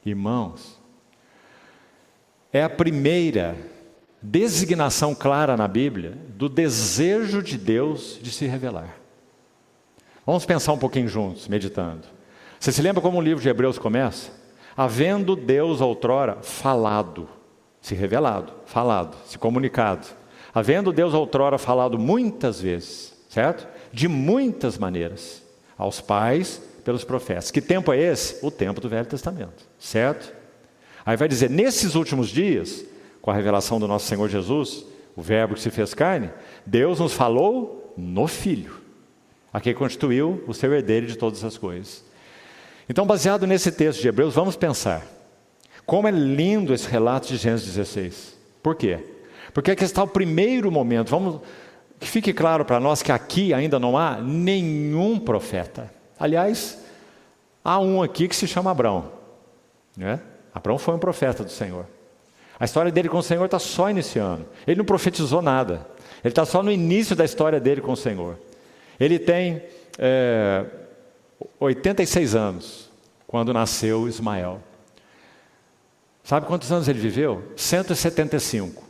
Speaker 1: Irmãos, é a primeira designação clara na Bíblia do desejo de Deus de se revelar. Vamos pensar um pouquinho juntos, meditando. Você se lembra como o livro de Hebreus começa? Havendo Deus outrora falado, se revelado, falado, se comunicado. Havendo Deus outrora falado muitas vezes, certo? De muitas maneiras, aos pais, pelos profetas. Que tempo é esse? O tempo do Velho Testamento, certo? Aí vai dizer, nesses últimos dias, com a revelação do nosso Senhor Jesus, o verbo que se fez carne, Deus nos falou no Filho, a quem constituiu o seu herdeiro de todas as coisas. Então, baseado nesse texto de Hebreus, vamos pensar, como é lindo esse relato de Gênesis 16. Por quê? Porque aqui está o primeiro momento, que fique claro para nós que aqui ainda não há nenhum profeta. Aliás, há um aqui que se chama Abrão, né? Abrão foi um profeta do Senhor. A história dele com o Senhor está só iniciando. Ele não profetizou nada. Ele está só no início da história dele com o Senhor. Ele tem 86 anos, quando nasceu Ismael. Sabe quantos anos ele viveu? 175.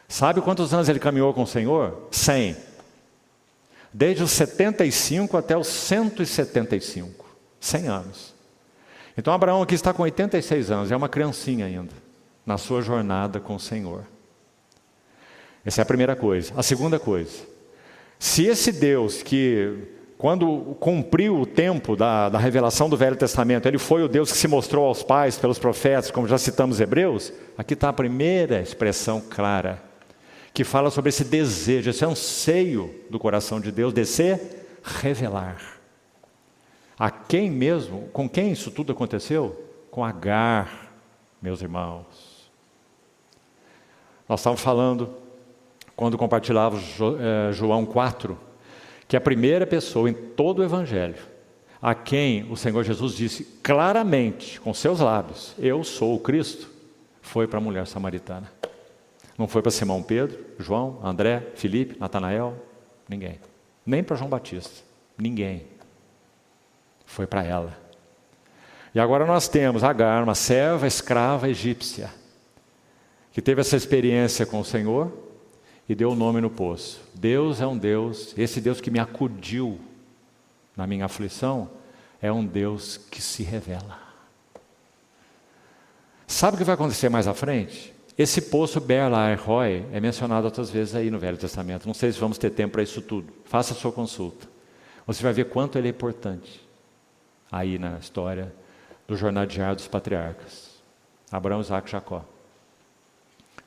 Speaker 1: Sabe quantos anos ele caminhou com o Senhor? 100. Desde os 75 até os 175. 100 anos. Então Abraão aqui está com 86 anos, é uma criancinha ainda, na sua jornada com o Senhor. Essa é a primeira coisa. A segunda coisa, se esse Deus que, quando cumpriu o tempo da revelação do Velho Testamento, ele foi o Deus que se mostrou aos pais pelos profetas, como já citamos Hebreus, aqui está a primeira expressão clara, que fala sobre esse desejo, esse anseio do coração de Deus de se revelar. A quem mesmo? Com quem isso tudo aconteceu? Com Agar, meus irmãos. Nós estávamos falando, quando compartilhávamos João 4, que a primeira pessoa em todo o Evangelho, a quem o Senhor Jesus disse claramente, com seus lábios, eu sou o Cristo, foi para a mulher samaritana. Não foi para Simão Pedro, João, André, Filipe, Natanael, ninguém. Nem para João Batista, ninguém. Foi para ela. E agora nós temos Agar, uma serva escrava egípcia, que teve essa experiência com o Senhor e deu o nome no poço. Deus é um Deus, esse Deus que me acudiu na minha aflição, é um Deus que se revela. Sabe o que vai acontecer mais à frente? Esse poço Beer Lahai Roi é mencionado outras vezes aí no Velho Testamento. Não sei se vamos ter tempo para isso tudo. Faça a sua consulta. Você vai ver quanto ele é importante aí na história do jornal diário dos patriarcas. Abraão, Isaac e Jacó.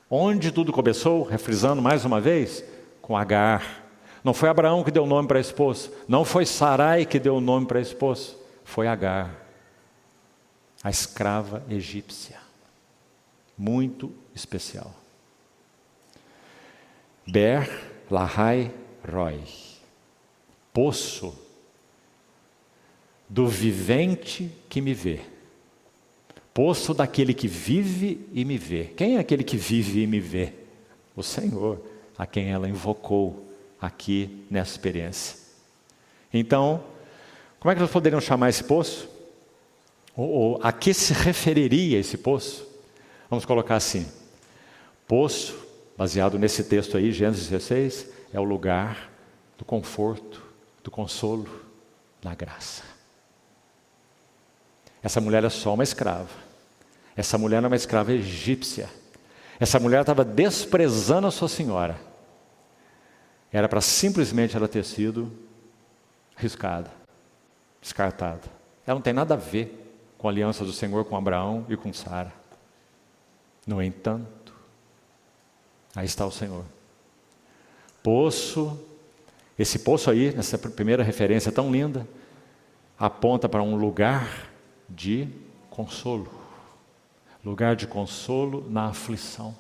Speaker 1: Onde tudo começou, refrisando mais uma vez, com Agar. Não foi Abraão que deu o nome para esse poço. Não foi Sarai que deu o nome para esse poço. Foi Agar, a escrava egípcia. Muito especial. Beer Lahai Roi. Poço do vivente que me vê. Poço daquele que vive e me vê. Quem é aquele que vive e me vê? O Senhor, a quem ela invocou aqui nessa experiência. Então, como é que nós poderíamos chamar esse poço? Ou a que se referiria esse poço? Vamos colocar assim: poço, baseado nesse texto aí, Gênesis 16, é o lugar do conforto, do consolo, da graça. Essa mulher é só uma escrava. Essa mulher é uma escrava egípcia. Essa mulher estava desprezando a sua senhora. Era para simplesmente ela ter sido riscada, descartada. Ela não tem nada a ver com a aliança do Senhor com Abraão e com Sara. No entanto, aí está o Senhor. Poço, esse poço aí, nessa primeira referência tão linda, aponta para um lugar de consolo. Lugar de consolo na aflição.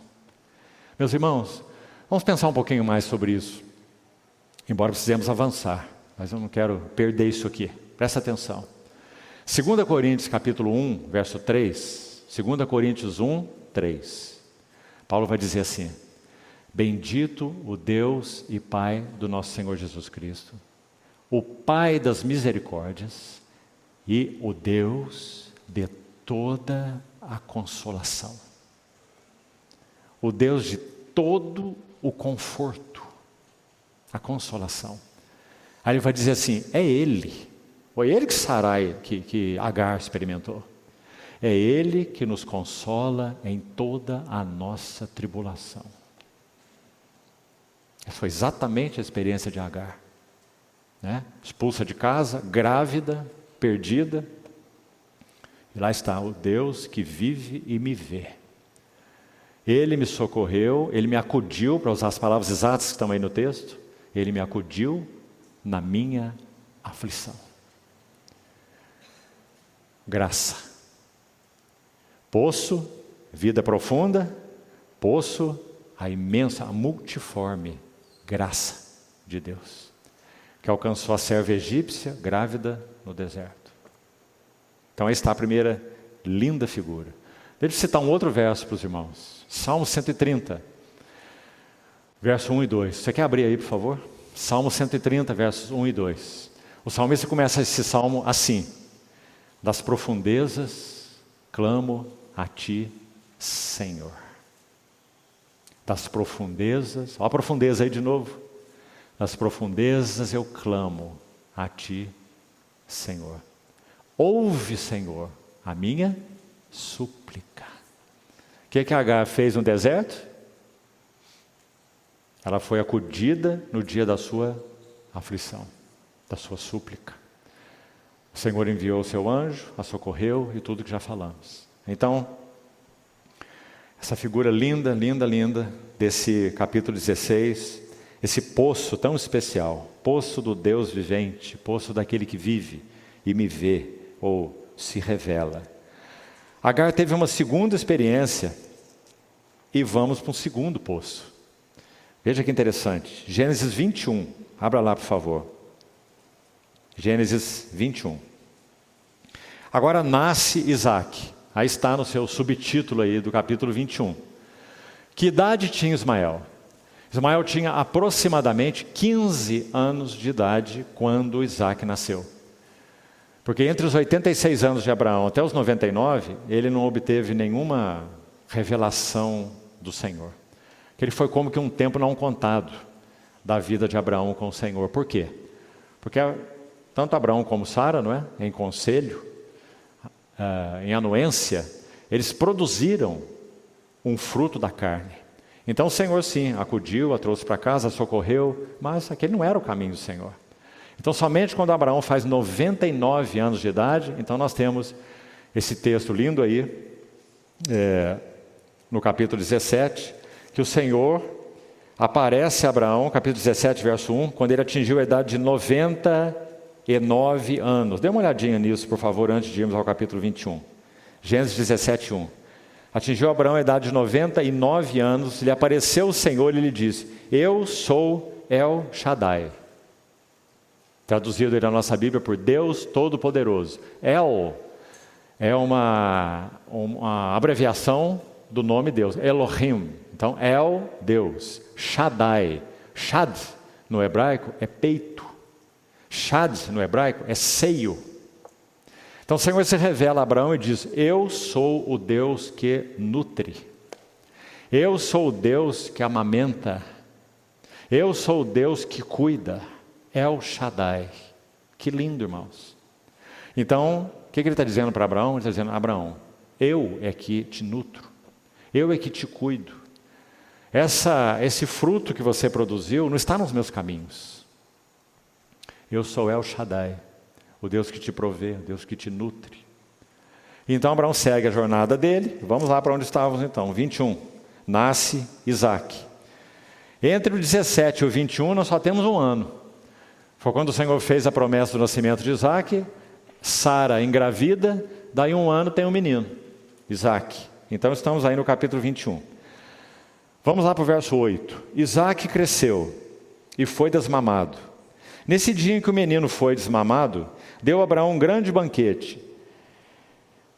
Speaker 1: Meus irmãos, vamos pensar um pouquinho mais sobre isso. Embora precisemos avançar, mas eu não quero perder isso aqui. Presta atenção. 2 Coríntios capítulo 1, verso 3. 2 Coríntios 1, 3. Paulo vai dizer assim: Bendito o Deus e Pai do nosso Senhor Jesus Cristo, o Pai das misericórdias e o Deus de toda a consolação. O Deus de todo o conforto, a consolação. Aí ele vai dizer assim, é Ele, foi Ele que Sarai, que Agar experimentou. É Ele que nos consola em toda a nossa tribulação. Essa foi exatamente a experiência de Agar, né? Expulsa de casa, grávida, perdida. E lá está o Deus que vive e me vê. Ele me socorreu, Ele me acudiu, para usar as palavras exatas que estão aí no texto, Ele me acudiu na minha aflição. Graça. Poço, vida profunda, poço, a imensa, a multiforme graça de Deus, que alcançou a serva egípcia, grávida no deserto. Então aí está a primeira linda figura. Deixa eu citar um outro verso para os irmãos. Salmo 130, verso 1 e 2. Você quer abrir aí, por favor? Salmo 130, versos 1 e 2. O salmista começa esse salmo assim: das profundezas clamo a Ti, Senhor. Das profundezas, olha a profundeza aí de novo. Das profundezas eu clamo a Ti, Senhor. Ouve, Senhor, a minha súplica. O que Agar fez no deserto? Ela foi acudida no dia da sua aflição, da sua súplica. O Senhor enviou o seu anjo, a socorreu e tudo que já falamos. Então, essa figura linda, linda, linda desse capítulo 16, esse poço tão especial, poço do Deus vivente, poço daquele que vive e me vê ou se revela. Agar teve uma segunda experiência e vamos para um segundo poço. Veja que interessante, Gênesis 21, abra lá por favor. Gênesis 21. Agora nasce Isaac, aí está no seu subtítulo aí do capítulo 21. Que idade tinha Ismael? Ismael tinha aproximadamente 15 anos de idade quando Isaac nasceu. Porque entre os 86 anos de Abraão até os 99, ele não obteve nenhuma revelação do Senhor. Que ele foi como que um tempo não contado da vida de Abraão com o Senhor. Por quê? Porque tanto Abraão como Sara, não é? Em conselho, em anuência, eles produziram um fruto da carne. Então o Senhor sim, acudiu, a trouxe para casa, a socorreu, mas aquele não era o caminho do Senhor. Então somente quando Abraão faz 99 anos de idade, então nós temos esse texto lindo aí, no capítulo 17, que o Senhor aparece a Abraão, capítulo 17, verso 1, quando ele atingiu a idade de 99 anos. Dê uma olhadinha nisso, por favor, antes de irmos ao capítulo 21. Gênesis 17, 1. Atingiu Abraão a idade de 99 anos, lhe apareceu o Senhor e lhe disse: eu sou El Shaddai. Traduzido aí na nossa Bíblia por Deus Todo-Poderoso. El é uma abreviação do nome Deus, Elohim. Então, El, Deus. Shaddai. Shad, no hebraico, é peito. Shad, no hebraico, é seio. Então, o Senhor se revela a Abraão e diz: eu sou o Deus que nutre. Eu sou o Deus que amamenta. Eu sou o Deus que cuida. El Shaddai. Que lindo, irmãos. Então, o que ele está dizendo para Abraão? Ele está dizendo: Abraão, eu é que te nutro. Eu é que te cuido. Esse fruto que você produziu não está nos meus caminhos. Eu sou El Shaddai, o Deus que te provê, o Deus que te nutre. Então Abraão segue a jornada dele. Vamos lá para onde estávamos então. 21. Nasce Isaac. Entre o 17 e o 21 nós só temos um ano. Foi quando o Senhor fez a promessa do nascimento de Isaac. Sara engravida, daí um ano tem um menino, Isaac. Então estamos aí no capítulo 21. Vamos lá para o verso 8. Isaac cresceu e foi desmamado. Nesse dia em que o menino foi desmamado, deu a Abraão um grande banquete.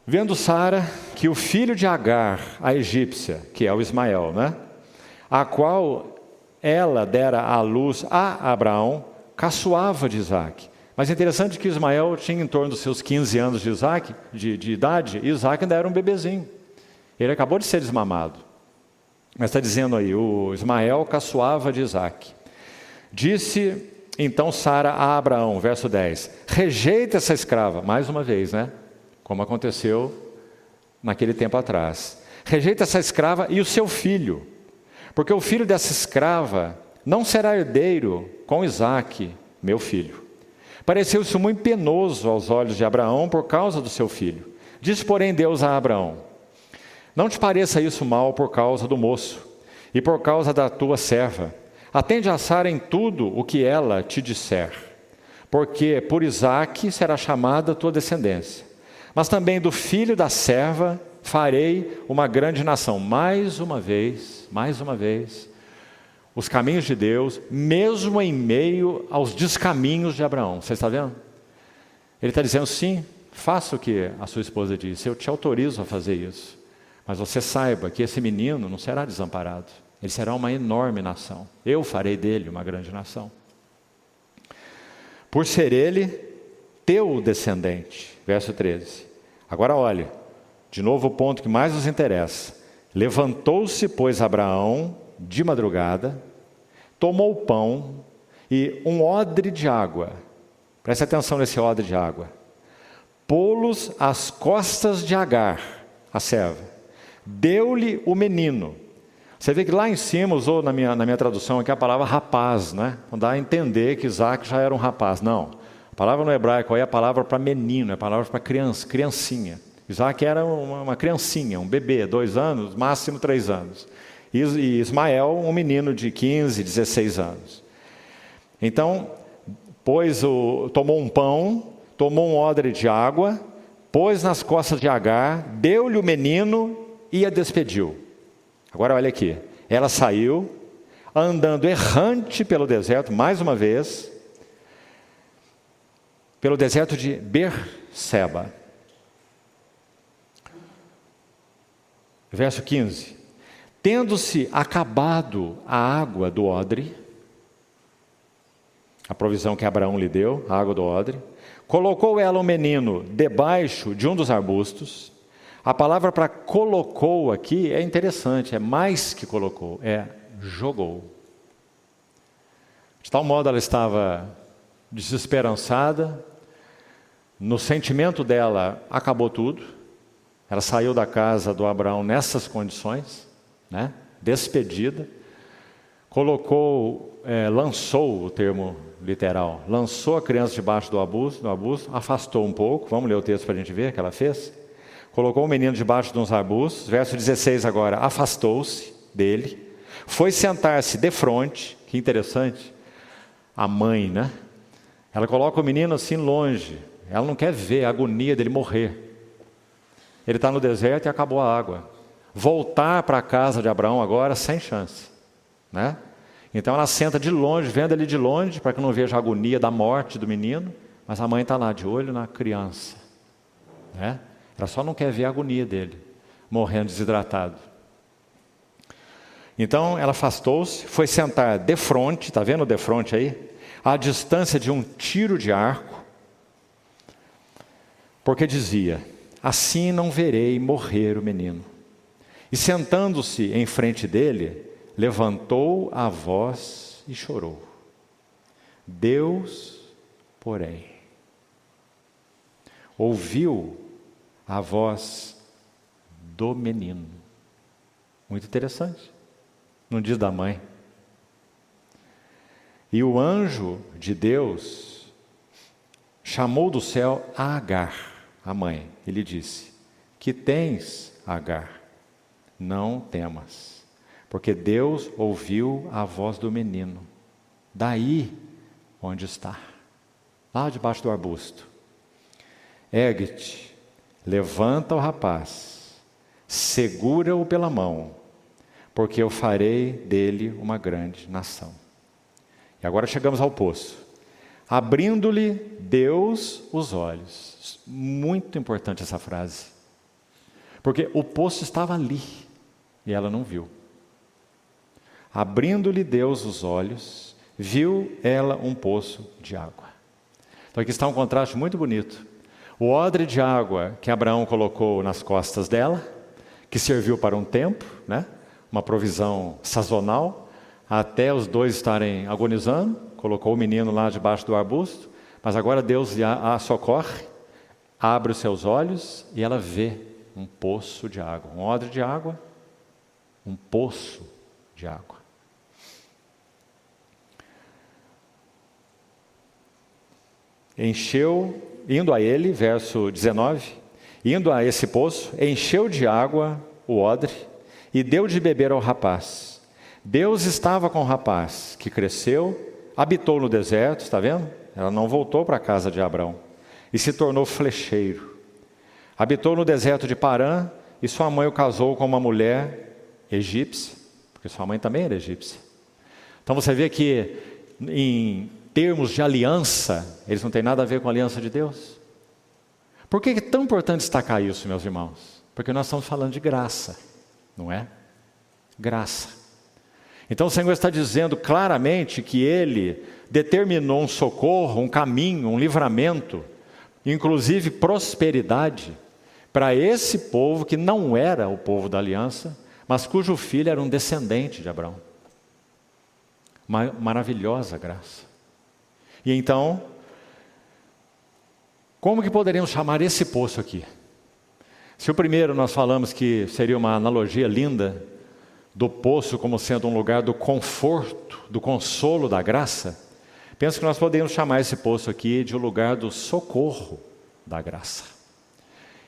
Speaker 1: Vendo Sara que o filho de Agar, a egípcia, que é o Ismael, né, a qual ela dera à luz a Abraão, caçoava de Isaac. Mas é interessante que Ismael tinha em torno dos seus 15 anos de idade, e Isaac ainda era um bebezinho. Ele acabou de ser desmamado. Mas está dizendo aí, o Ismael caçoava de Isaac. Disse então Sara a Abraão, verso 10, rejeita essa escrava, mais uma vez, né? Como aconteceu naquele tempo atrás. Rejeita essa escrava e o seu filho, porque o filho dessa escrava não será herdeiro com Isaque, meu filho. Pareceu-se muito penoso aos olhos de Abraão por causa do seu filho. Disse, porém, Deus a Abraão, não te pareça isso mal por causa do moço e por causa da tua serva. Atende a Sara em tudo o que ela te disser, porque por Isaque será chamada a tua descendência. Mas também do filho da serva farei uma grande nação. Mais uma vez, os caminhos de Deus, mesmo em meio aos descaminhos de Abraão. Você está vendo? Ele está dizendo, sim, faça o que a sua esposa disse, eu te autorizo a fazer isso. Mas você saiba que esse menino não será desamparado. Ele será uma enorme nação. Eu farei dele uma grande nação. Por ser ele teu descendente. Verso 13. Agora olhe, de novo o ponto que mais nos interessa. Levantou-se, pois, Abraão de madrugada, tomou o pão e um odre de água. Preste atenção nesse odre de água. Pô-los às costas de Agar, a serva. Deu-lhe o menino. Você vê que lá em cima usou na minha tradução aqui a palavra rapaz, né? Não dá a entender que Isaac já era um rapaz. Não. A palavra no hebraico aí é a palavra para menino, é a palavra para criança, criancinha. Isaac era uma criancinha, um bebê, 2 anos, máximo 3 anos. E Ismael, um menino de 15, 16 anos. Então, tomou um pão, tomou um odre de água, pôs nas costas de Agar, deu-lhe o menino e a despediu. Agora olha aqui, ela saiu, andando errante pelo deserto, mais uma vez, pelo deserto de Berseba. Verso 15. Tendo-se acabado a água do odre, a provisão que Abraão lhe deu, a água do odre, colocou ela o menino debaixo de um dos arbustos. A palavra para colocou aqui é interessante, é mais que colocou, é jogou. De tal modo ela estava desesperançada, no sentimento dela acabou tudo, ela saiu da casa do Abraão nessas condições, né? Despedida, lançou o termo literal, lançou a criança debaixo do arbusto, afastou um pouco, vamos ler o texto para a gente ver o que ela fez. Colocou o menino debaixo de uns arbustos, verso 16 agora, afastou-se dele, foi sentar-se defronte, que interessante, a mãe, né? Ela coloca o menino assim longe, ela não quer ver a agonia dele morrer. Ele está no deserto e acabou a água. Voltar para a casa de Abraão agora, sem chance, né? Então ela senta de longe, vendo ele de longe, para que não veja a agonia da morte do menino, mas a mãe está lá de olho na criança, né? Ela só não quer ver a agonia dele, morrendo desidratado. Então ela afastou-se, foi sentar defronte, está vendo o defronte aí? À distância de um tiro de arco, porque dizia, assim não verei morrer o menino. E sentando-se em frente dele, levantou a voz e chorou. Deus, porém, ouviu a voz do menino. Muito interessante. Não diz da mãe. E o anjo de Deus chamou do céu a Agar, a mãe. Ele disse, que tens, Agar? Não temas, porque Deus ouviu a voz do menino, daí onde está, lá debaixo do arbusto. Ergue-te, levanta o rapaz, segura-o pela mão, porque eu farei dele uma grande nação. E agora chegamos ao poço. Abrindo-lhe Deus os olhos. Muito importante essa frase. Porque o poço estava ali e ela não viu. Abrindo-lhe Deus os olhos, viu ela um poço de água. Então aqui está um contraste muito bonito. O odre de água que Abraão colocou nas costas dela, que serviu para um tempo, né? Uma provisão sazonal, até os dois estarem agonizando, colocou o menino lá debaixo do arbusto, mas agora Deus a socorre, abre os seus olhos e ela vê um poço de água, um odre de água, um poço de água. Encheu, indo a ele, verso 19, indo a esse poço, encheu de água o odre e deu de beber ao rapaz. Deus estava com o rapaz, que cresceu, habitou no deserto, está vendo? Ela não voltou para a casa de Abrão, e se tornou flecheiro. Habitou no deserto de Parã, e sua mãe o casou com uma mulher egípcia, porque sua mãe também era egípcia. Então você vê que em termos de aliança, eles não têm nada a ver com a aliança de Deus. Por que é tão importante destacar isso, meus irmãos? Porque nós estamos falando de graça, não é? Graça. Então o Senhor está dizendo claramente que Ele determinou um socorro, um caminho, um livramento, inclusive prosperidade, para esse povo que não era o povo da aliança, mas cujo filho era um descendente de Abraão. Uma maravilhosa graça. E então, como que poderíamos chamar esse poço aqui? Se o primeiro nós falamos que seria uma analogia linda do poço como sendo um lugar do conforto, do consolo, da graça, penso que nós podemos chamar esse poço aqui de um lugar do socorro da graça.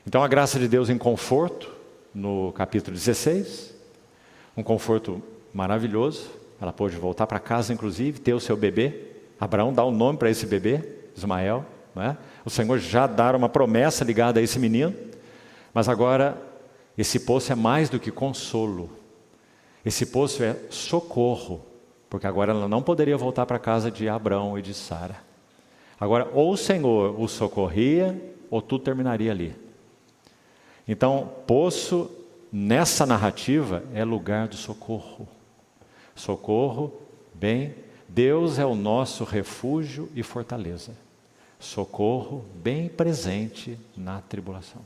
Speaker 1: Então a graça de Deus em conforto, no capítulo 16, um conforto maravilhoso, ela pôde voltar para casa inclusive, ter o seu bebê, Abraão dá um nome para esse bebê, Ismael, não é? O Senhor já dá uma promessa ligada a esse menino, mas agora esse poço é mais do que consolo, esse poço é socorro, porque agora ela não poderia voltar para a casa de Abrão e de Sara. Agora, ou o Senhor o socorria, ou tudo terminaria ali. Então, poço, nessa narrativa, é lugar do socorro. Socorro, bem, Deus é o nosso refúgio e fortaleza. Socorro bem presente na tribulação.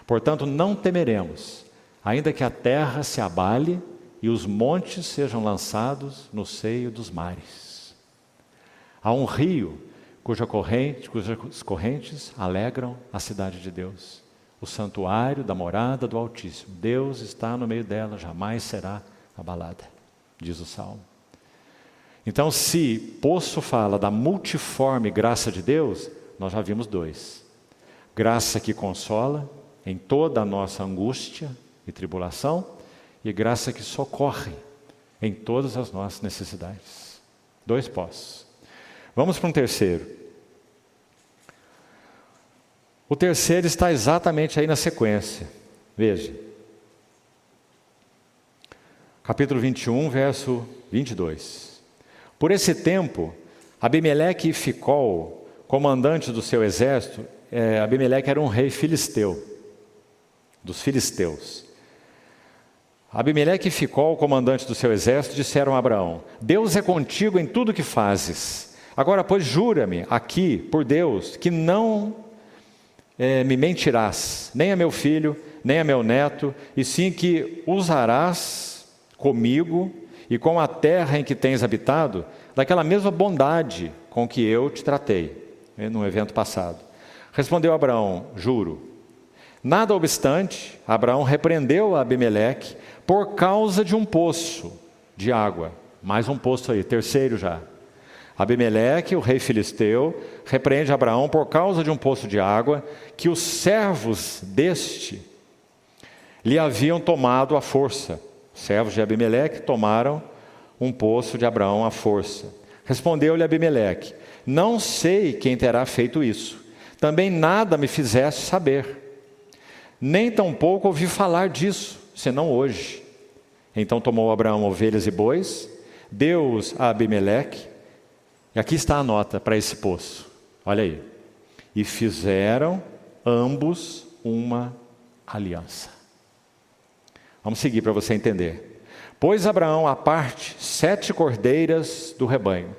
Speaker 1: Portanto, não temeremos, ainda que a terra se abale e os montes sejam lançados no seio dos mares. Há um rio cujas correntes alegram a cidade de Deus, o santuário da morada do Altíssimo. Deus está no meio dela, jamais será abalada, diz o Salmo. Então, se poço fala da multiforme graça de Deus, nós já vimos dois. Graça que consola em toda a nossa angústia e tribulação, e graça que socorre em todas as nossas necessidades. Dois poços. Vamos para um terceiro. O terceiro está exatamente aí na sequência. Veja. Capítulo 21, verso 22. Por esse tempo, Abimeleque e Ficol, comandante do seu exército, Abimeleque era um rei filisteu, dos filisteus. Abimeleque e Ficol, comandante do seu exército, disseram a Abraão: Deus é contigo em tudo que fazes. Agora, pois, jura-me aqui, por Deus, que não me mentirás, nem a meu filho, nem a meu neto, e sim que usarás comigo e com a terra em que tens habitado, daquela mesma bondade com que eu te tratei, no evento passado. Respondeu Abraão: juro. Nada obstante, Abraão repreendeu a Abimeleque por causa de um poço de água. Mais um poço aí, terceiro já. Abimeleque, o rei filisteu, repreende Abraão por causa de um poço de água que os servos deste lhe haviam tomado à força. Os servos de Abimeleque tomaram um poço de Abraão à força. Respondeu-lhe Abimeleque: não sei quem terá feito isso. Também nada me fizeste saber. Nem tampouco ouvi falar disso, senão hoje. Então tomou Abraão ovelhas e bois, deu-os a Abimeleque, e aqui está a nota para esse poço, olha aí. E fizeram ambos uma aliança. Vamos seguir para você entender. Pôs Abraão à parte 7 cordeiras do rebanho.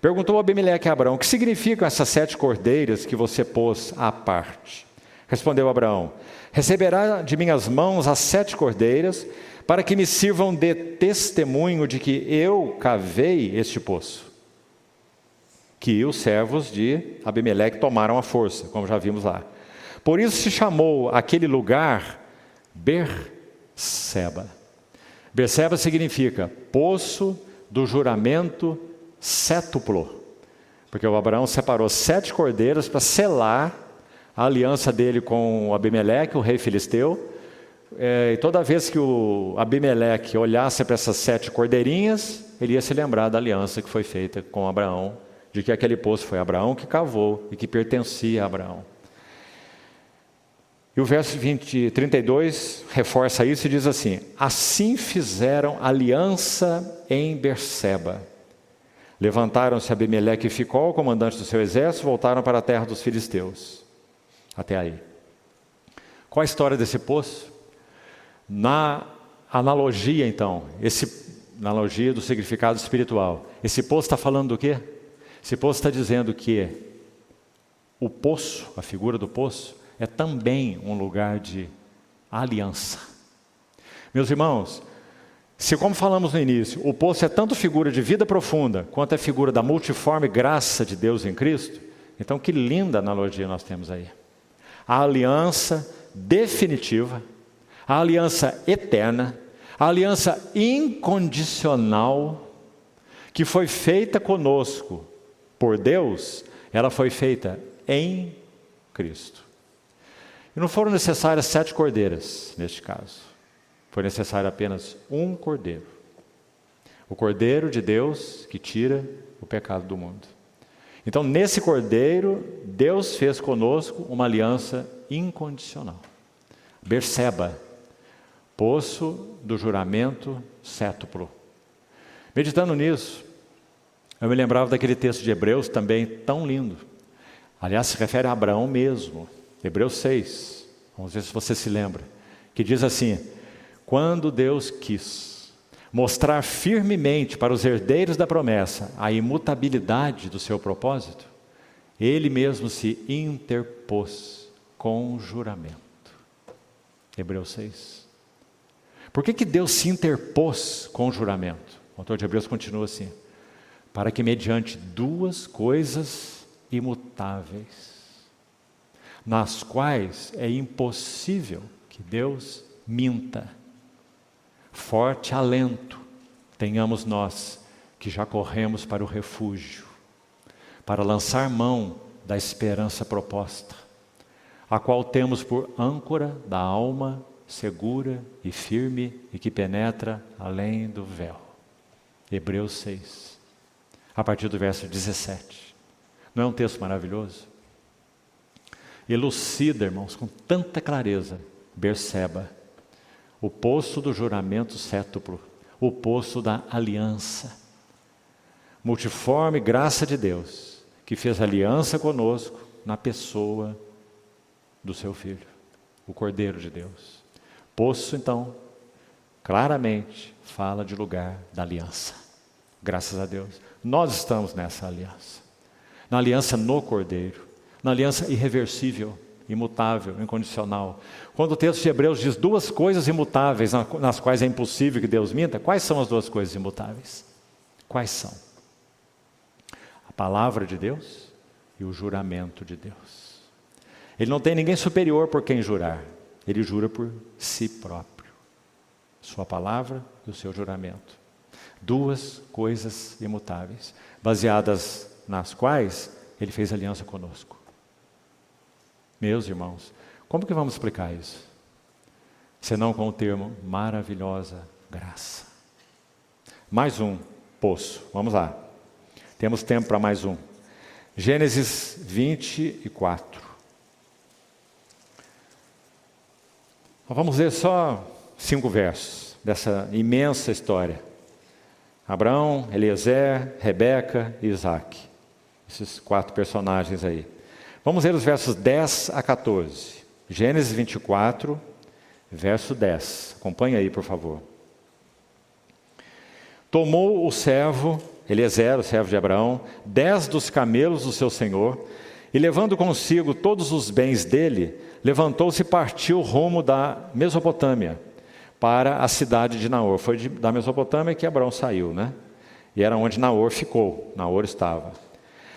Speaker 1: Perguntou Abimeleque a Abraão: o que significam essas 7 cordeiras que você pôs à parte? Respondeu Abraão: receberá de minhas mãos as 7 cordeiras, para que me sirvam de testemunho de que eu cavei este poço, que os servos de Abimeleque tomaram à força, como já vimos lá. Por isso se chamou aquele lugar Berseba. Berseba significa poço do juramento sétuplo, porque o Abraão separou 7 cordeiras para selar a aliança dele com o Abimeleque, o rei filisteu. E toda vez que o Abimeleque olhasse para essas 7 cordeirinhas, ele ia se lembrar da aliança que foi feita com Abraão, de que aquele poço foi Abraão que cavou e que pertencia a Abraão. E o verso 32 reforça isso e diz assim: assim fizeram aliança em Berseba. Levantaram-se Abimeleque e Ficol, comandante do seu exército, voltaram para a terra dos filisteus. Até aí. Qual a história desse poço? Na analogia, então, analogia do significado espiritual, esse poço está falando do quê? Esse poço está dizendo que o poço, a figura do poço, é também um lugar de aliança. Meus irmãos, se como falamos no início, o poço é tanto figura de vida profunda, quanto é figura da multiforme graça de Deus em Cristo, então que linda analogia nós temos aí. A aliança definitiva, a aliança eterna, a aliança incondicional, que foi feita conosco por Deus, ela foi feita em Cristo. E não foram necessárias 7 cordeiras, neste caso. Foi necessário apenas um cordeiro. O cordeiro de Deus que tira o pecado do mundo. Então, nesse cordeiro, Deus fez conosco uma aliança incondicional. Berseba, poço do juramento sétuplo. Meditando nisso, eu me lembrava daquele texto de Hebreus também tão lindo. Aliás, se refere a Abraão mesmo. Hebreus 6, vamos ver se você se lembra, que diz assim: quando Deus quis mostrar firmemente para os herdeiros da promessa a imutabilidade do seu propósito, Ele mesmo se interpôs com juramento. Hebreus 6. Por que Deus se interpôs com juramento? O autor de Hebreus continua assim: para que mediante 2 coisas imutáveis, nas quais é impossível que Deus minta, forte alento tenhamos nós, que já corremos para o refúgio, para lançar mão da esperança proposta, a qual temos por âncora da alma segura e firme e que penetra além do véu. Hebreus 6, a partir do verso 17. Não é um texto maravilhoso? Elucida, irmãos, com tanta clareza, Berseba, o poço do juramento sétuplo, o poço da aliança, multiforme graça de Deus, que fez aliança conosco na pessoa do seu Filho, o Cordeiro de Deus. Poço, então, claramente fala de lugar da aliança. Graças a Deus, nós estamos nessa aliança, na aliança no Cordeiro, na aliança irreversível, imutável, incondicional. Quando o texto de Hebreus diz 2 coisas imutáveis nas quais é impossível que Deus minta, quais são as 2 coisas imutáveis? Quais são? A palavra de Deus e o juramento de Deus. Ele não tem ninguém superior por quem jurar, ele jura por si próprio. Sua palavra e o seu juramento. 2 coisas imutáveis, baseadas nas quais ele fez aliança conosco. Meus irmãos, como que vamos explicar isso? Senão com o termo maravilhosa graça. Mais um poço, vamos lá. Temos tempo para mais um. Gênesis 24. Vamos ler só 5 versos dessa imensa história. Abraão, Eliezer, Rebeca e Isaac. Esses 4 personagens aí. Vamos ler os versos 10 a 14. Gênesis 24, verso 10. Acompanhe aí, por favor. Tomou o servo, Eliezer, o servo de Abraão, 10 dos camelos do seu senhor, e levando consigo todos os bens dele, levantou-se e partiu rumo da Mesopotâmia, para a cidade de Naor. Foi da Mesopotâmia que Abraão saiu, né? E era onde Naor ficou, Naor estava.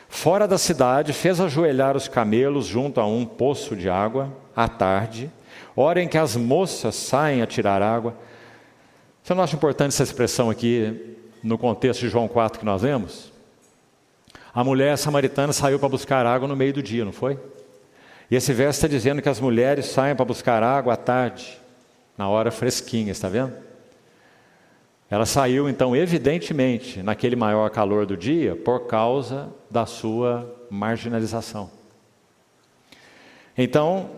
Speaker 1: Fora da cidade, fez ajoelhar os camelos junto a um poço de água, à tarde, hora em que as moças saem a tirar água. Você não acha importante essa expressão aqui, no contexto de João 4 que nós lemos? A mulher samaritana saiu para buscar água no meio do dia, não foi? E esse verso está dizendo que as mulheres saem para buscar água à tarde, na hora fresquinha, está vendo? Ela saiu, então, evidentemente, naquele maior calor do dia, por causa da sua marginalização. Então,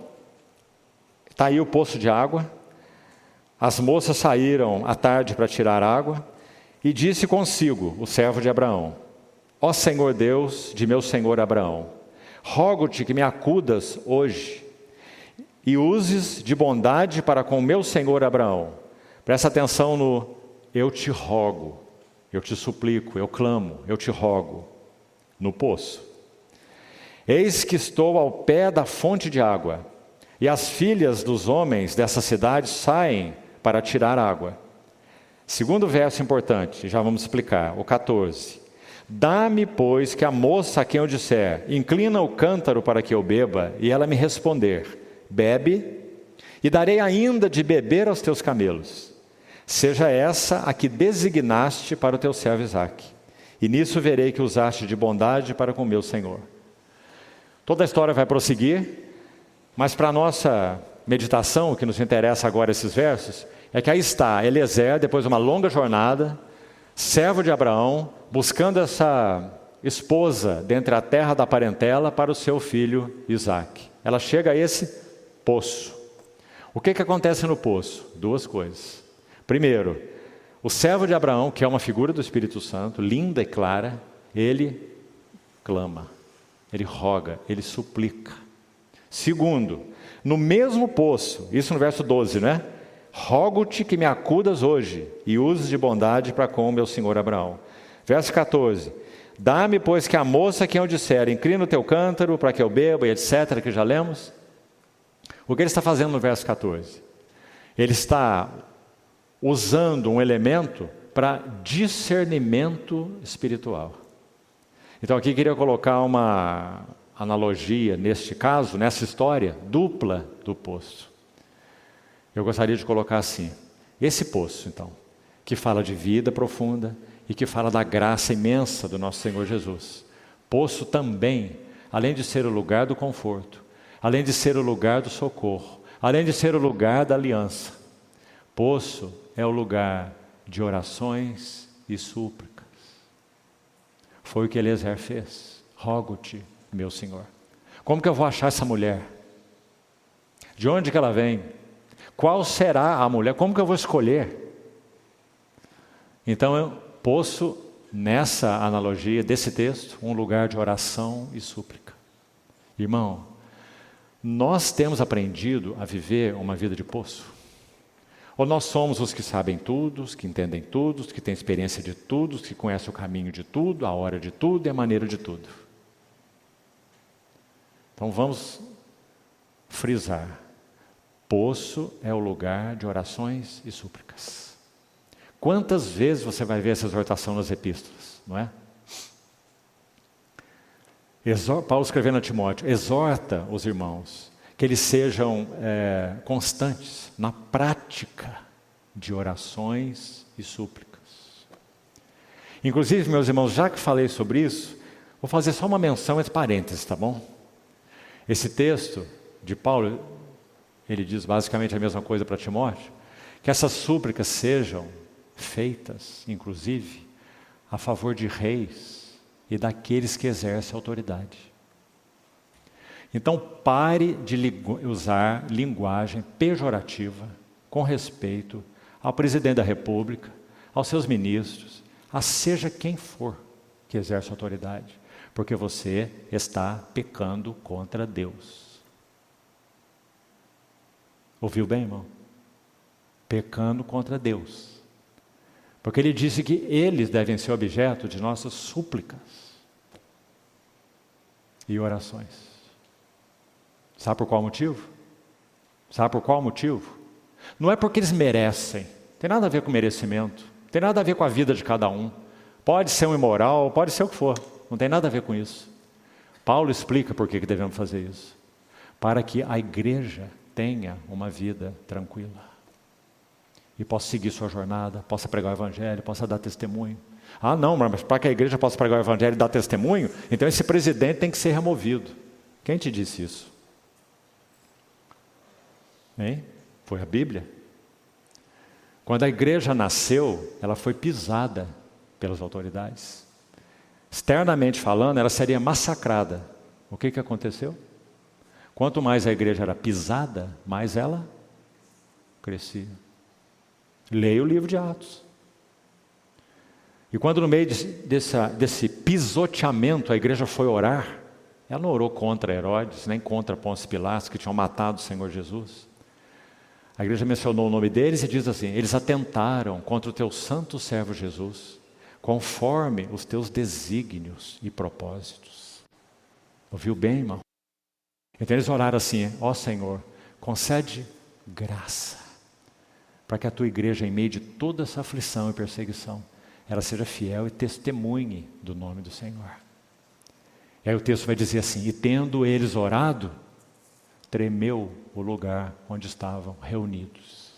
Speaker 1: está aí o poço de água. As moças saíram à tarde para tirar água, e disse consigo, o servo de Abraão: Ó Senhor Deus de meu senhor Abraão, rogo-te que me acudas hoje, e uses de bondade para com meu senhor Abraão. Presta atenção no eu te rogo, eu te suplico, eu clamo, eu te rogo, no poço. Eis que estou ao pé da fonte de água, e as filhas dos homens dessa cidade saem para tirar água. Segundo verso importante, já vamos explicar, o 14. Dá-me, pois, que a moça a quem eu disser, inclina o cântaro para que eu beba, e ela me responder, bebe, e darei ainda de beber aos teus camelos. Seja essa a que designaste para o teu servo Isaque, e nisso verei que usaste de bondade para com meu Senhor. Toda a história vai prosseguir, mas para a nossa meditação, o que nos interessa agora esses versos, é que aí está Eliezer, depois de uma longa jornada, servo de Abraão, buscando essa esposa dentre a terra da parentela para o seu filho Isaque. Ela chega a esse poço. O que acontece no poço? Duas coisas. Primeiro, o servo de Abraão, que é uma figura do Espírito Santo, linda e clara, ele clama, ele roga, ele suplica. Segundo, no mesmo poço, isso no verso 12, né? Rogo-te que me acudas hoje e uses de bondade para com o meu senhor Abraão. Verso 14, dá-me, pois, que a moça a quem eu disser, inclina o teu cântaro para que eu beba, e etc., que já lemos. O que ele está fazendo no verso 14? Ele está usando um elemento para discernimento espiritual. Então aqui queria colocar uma analogia, neste caso, nessa história, dupla do poço. Eu gostaria de colocar assim, esse poço, então, que fala de vida profunda e que fala da graça imensa do nosso Senhor Jesus. Poço também, além de ser o lugar do conforto, além de ser o lugar do socorro, além de ser o lugar da aliança, poço é o lugar de orações e súplicas. Foi o que Eliezer fez. Rogo-te, meu Senhor. Como que eu vou achar essa mulher? De onde que ela vem? Qual será a mulher? Como que eu vou escolher? Então eu poço, nessa analogia desse texto, um lugar de oração e súplica. Irmão, nós temos aprendido a viver uma vida de poço? Ou nós somos os que sabem tudo, os que entendem tudo, os que têm experiência de tudo, os que conhecem o caminho de tudo, a hora de tudo e a maneira de tudo? Então vamos frisar. Poço é o lugar de orações e súplicas. Quantas vezes você vai ver essa exortação nas epístolas, não é? Paulo escrevendo a Timóteo, exorta os irmãos que eles sejam constantes na prática de orações e súplicas. Inclusive, meus irmãos, já que falei sobre isso, vou fazer só uma menção entre parênteses, tá bom? Esse texto de Paulo, ele diz basicamente a mesma coisa para Timóteo, que essas súplicas sejam feitas, inclusive, a favor de reis e daqueles que exercem autoridade. Então pare de usar linguagem pejorativa com respeito ao presidente da República, aos seus ministros, a seja quem for que exerce autoridade, porque você está pecando contra Deus. Ouviu bem, irmão? Pecando contra Deus. Porque ele disse que eles devem ser objeto de nossas súplicas e orações. Sabe por qual motivo? Sabe por qual motivo? Não é porque eles merecem, tem nada a ver com merecimento, tem nada a ver com a vida de cada um. Pode ser um imoral, pode ser o que for, não tem nada a ver com isso. Paulo explica por que devemos fazer isso. Para que a igreja tenha uma vida tranquila. E possa seguir sua jornada, possa pregar o evangelho, possa dar testemunho. Ah não, mas para que a igreja possa pregar o evangelho e dar testemunho, então esse presidente tem que ser removido. Quem te disse isso? Hein? Foi a Bíblia. Quando a igreja nasceu, ela foi pisada pelas autoridades. Externamente falando, ela seria massacrada. O que aconteceu? Quanto mais a igreja era pisada, mais ela crescia. Leia o livro de Atos. E quando no meio desse pisoteamento a igreja foi orar, ela não orou contra Herodes, nem contra Pôncio Pilatos, que tinham matado o Senhor Jesus. A igreja mencionou o nome deles e diz assim: eles atentaram contra o teu santo servo Jesus, conforme os teus desígnios e propósitos. Ouviu bem, irmão? Então eles oraram assim: ó Senhor, concede graça, para que a tua igreja, em meio de toda essa aflição e perseguição, ela seja fiel e testemunhe do nome do Senhor. E aí o texto vai dizer assim: e tendo eles orado, tremeu o lugar onde estavam reunidos.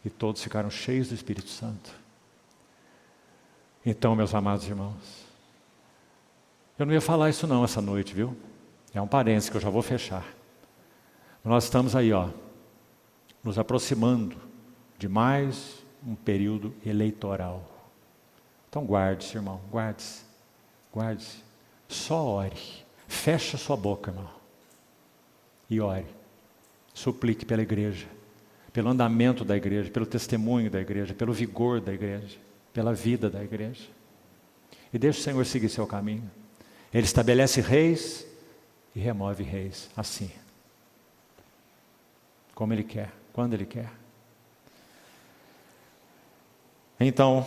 Speaker 1: E todos ficaram cheios do Espírito Santo. Então, meus amados irmãos, eu não ia falar isso não essa noite, viu? É um parênteses que eu já vou fechar. Nós estamos aí, nos aproximando de mais um período eleitoral. Então guarde-se, irmão, guarde-se. Guarde-se. Só ore. Feche a sua boca, irmão. E ore. Suplique pela igreja, pelo andamento da igreja, pelo testemunho da igreja, pelo vigor da igreja, pela vida da igreja. E deixe o Senhor seguir seu caminho. Ele estabelece reis e remove reis, assim. Como Ele quer, quando Ele quer. Então,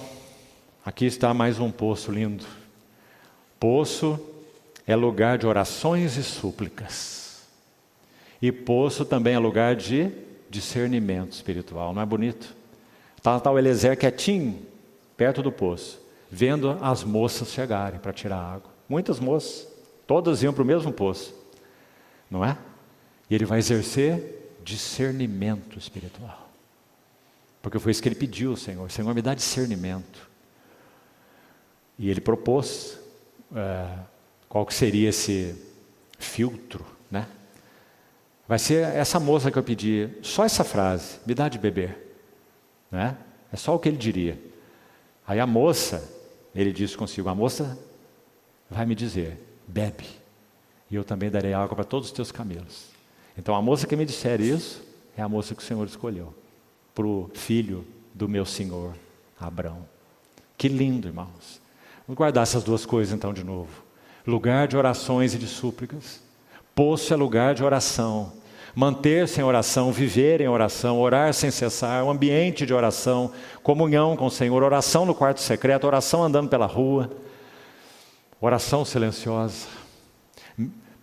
Speaker 1: aqui está mais um poço lindo. Poço é lugar de orações e súplicas. E poço também é lugar de discernimento espiritual. Não é bonito? Está o Eliezer quietinho, perto do poço, vendo as moças chegarem para tirar água. Muitas moças, todas iam para o mesmo poço. Não é? E ele vai exercer discernimento espiritual. Porque foi isso que ele pediu ao Senhor. Senhor, me dá discernimento. E ele propôs qual que seria esse filtro, né? Vai ser essa moça que eu pedi, só essa frase: me dá de beber, né? É só o que ele diria. Aí a moça, ele disse consigo: a moça vai me dizer, bebe, e eu também darei água para todos os teus camelos. Então a moça que me disser isso é a moça que o Senhor escolheu para o filho do meu senhor Abrão. Que lindo, irmãos. Vamos guardar essas duas coisas então de novo. Lugar de orações e de súplicas. Poço é lugar de oração. Manter-se em oração, viver em oração, orar sem cessar, um ambiente de oração, comunhão com o Senhor, oração no quarto secreto, oração andando pela rua, oração silenciosa.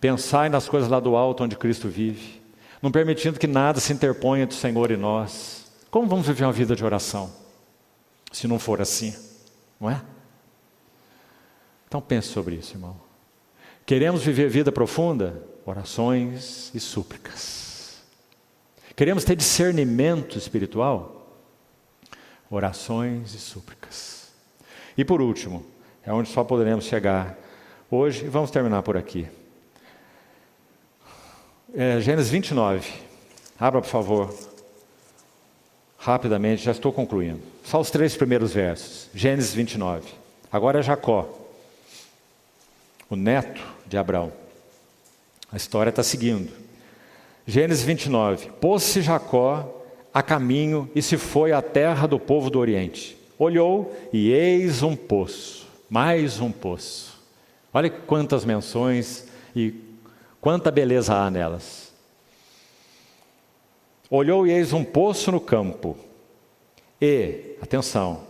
Speaker 1: Pensai nas coisas lá do alto onde Cristo vive, não permitindo que nada se interponha entre o Senhor e nós. Como vamos viver uma vida de oração, se não for assim, não é? Então pense sobre isso, irmão. Queremos viver vida profunda? Orações e súplicas. Queremos ter discernimento espiritual? Orações e súplicas. E por último, é onde só poderemos chegar hoje, e vamos terminar por aqui. Gênesis 29. Abra, por favor. Rapidamente, já estou concluindo. Só os 3 primeiros versos. Gênesis 29. Agora é Jacó, o neto de Abraão. A história está seguindo. Gênesis 29. Pôs-se Jacó a caminho e se foi à terra do povo do Oriente. Olhou e eis um poço. Mais um poço. Olha quantas menções e quanta beleza há nelas. Olhou e eis um poço no campo, e, atenção,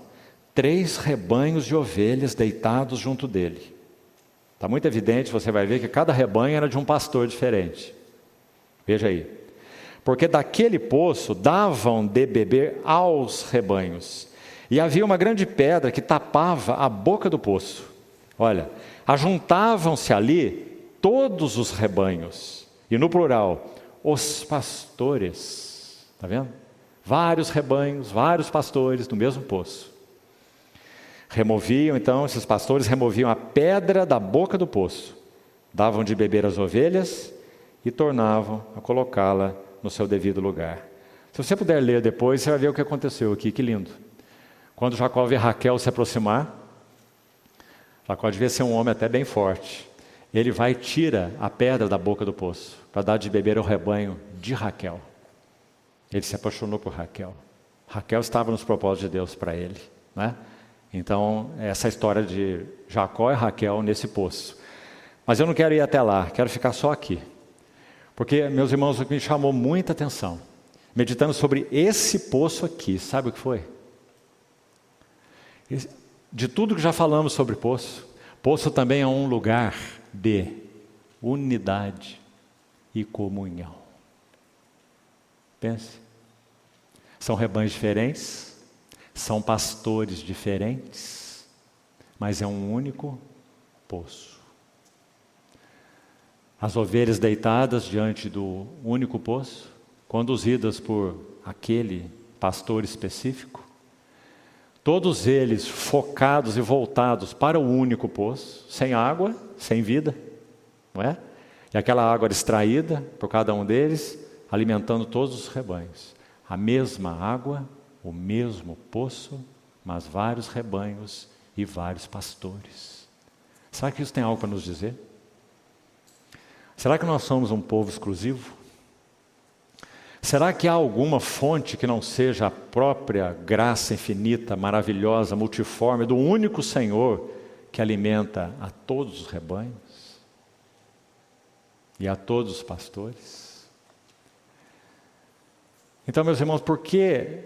Speaker 1: 3 rebanhos de ovelhas deitados junto dele. Está muito evidente, você vai ver que cada rebanho era de um pastor diferente. Veja aí. Porque daquele poço davam de beber aos rebanhos. E havia uma grande pedra que tapava a boca do poço. Olha, ajuntavam-se ali todos os rebanhos. E no plural, os pastores. Está vendo? Vários rebanhos, vários pastores no mesmo poço. Removiam, então, esses pastores removiam a pedra da boca do poço, davam de beber às ovelhas e tornavam a colocá-la no seu devido lugar. Se você puder ler depois, você vai ver o que aconteceu aqui, que lindo. Quando Jacó vê Raquel se aproximar, Jacó devia ser um homem até bem forte. Ele vai e tira a pedra da boca do poço, para dar de beber ao rebanho de Raquel. Ele se apaixonou por Raquel. Raquel estava nos propósitos de Deus para ele, né? Então, essa história de Jacó e Raquel nesse poço. Mas eu não quero ir até lá, quero ficar só aqui. Porque, meus irmãos, o que me chamou muita atenção, meditando sobre esse poço aqui, sabe o que foi? De tudo que já falamos sobre poço, poço também é um lugar de unidade e comunhão. Pense. São rebanhos diferentes, são pastores diferentes, mas é um único poço. As ovelhas deitadas diante do único poço, conduzidas por aquele pastor específico, todos eles focados e voltados para o único poço, sem água, sem vida, não é? E aquela água era extraída por cada um deles, alimentando todos os rebanhos. A mesma água, o mesmo poço, mas vários rebanhos e vários pastores. Será que isso tem algo para nos dizer? Será que nós somos um povo exclusivo? Será que há alguma fonte que não seja a própria graça infinita, maravilhosa, multiforme do único Senhor que alimenta a todos os rebanhos e a todos os pastores? Então, meus irmãos, por que,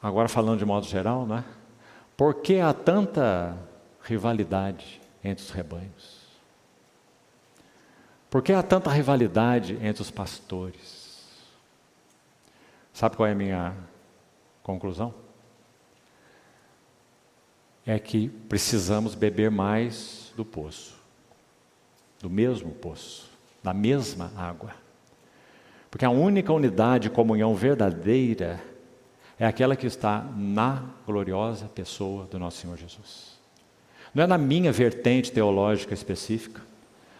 Speaker 1: agora falando de modo geral, não é? Por que há tanta rivalidade entre os rebanhos? Por que há tanta rivalidade entre os pastores? Sabe qual é a minha conclusão? É que precisamos beber mais do poço, do mesmo poço, da mesma água. Porque a única unidade de comunhão verdadeira é aquela que está na gloriosa pessoa do nosso Senhor Jesus. Não é na minha vertente teológica específica,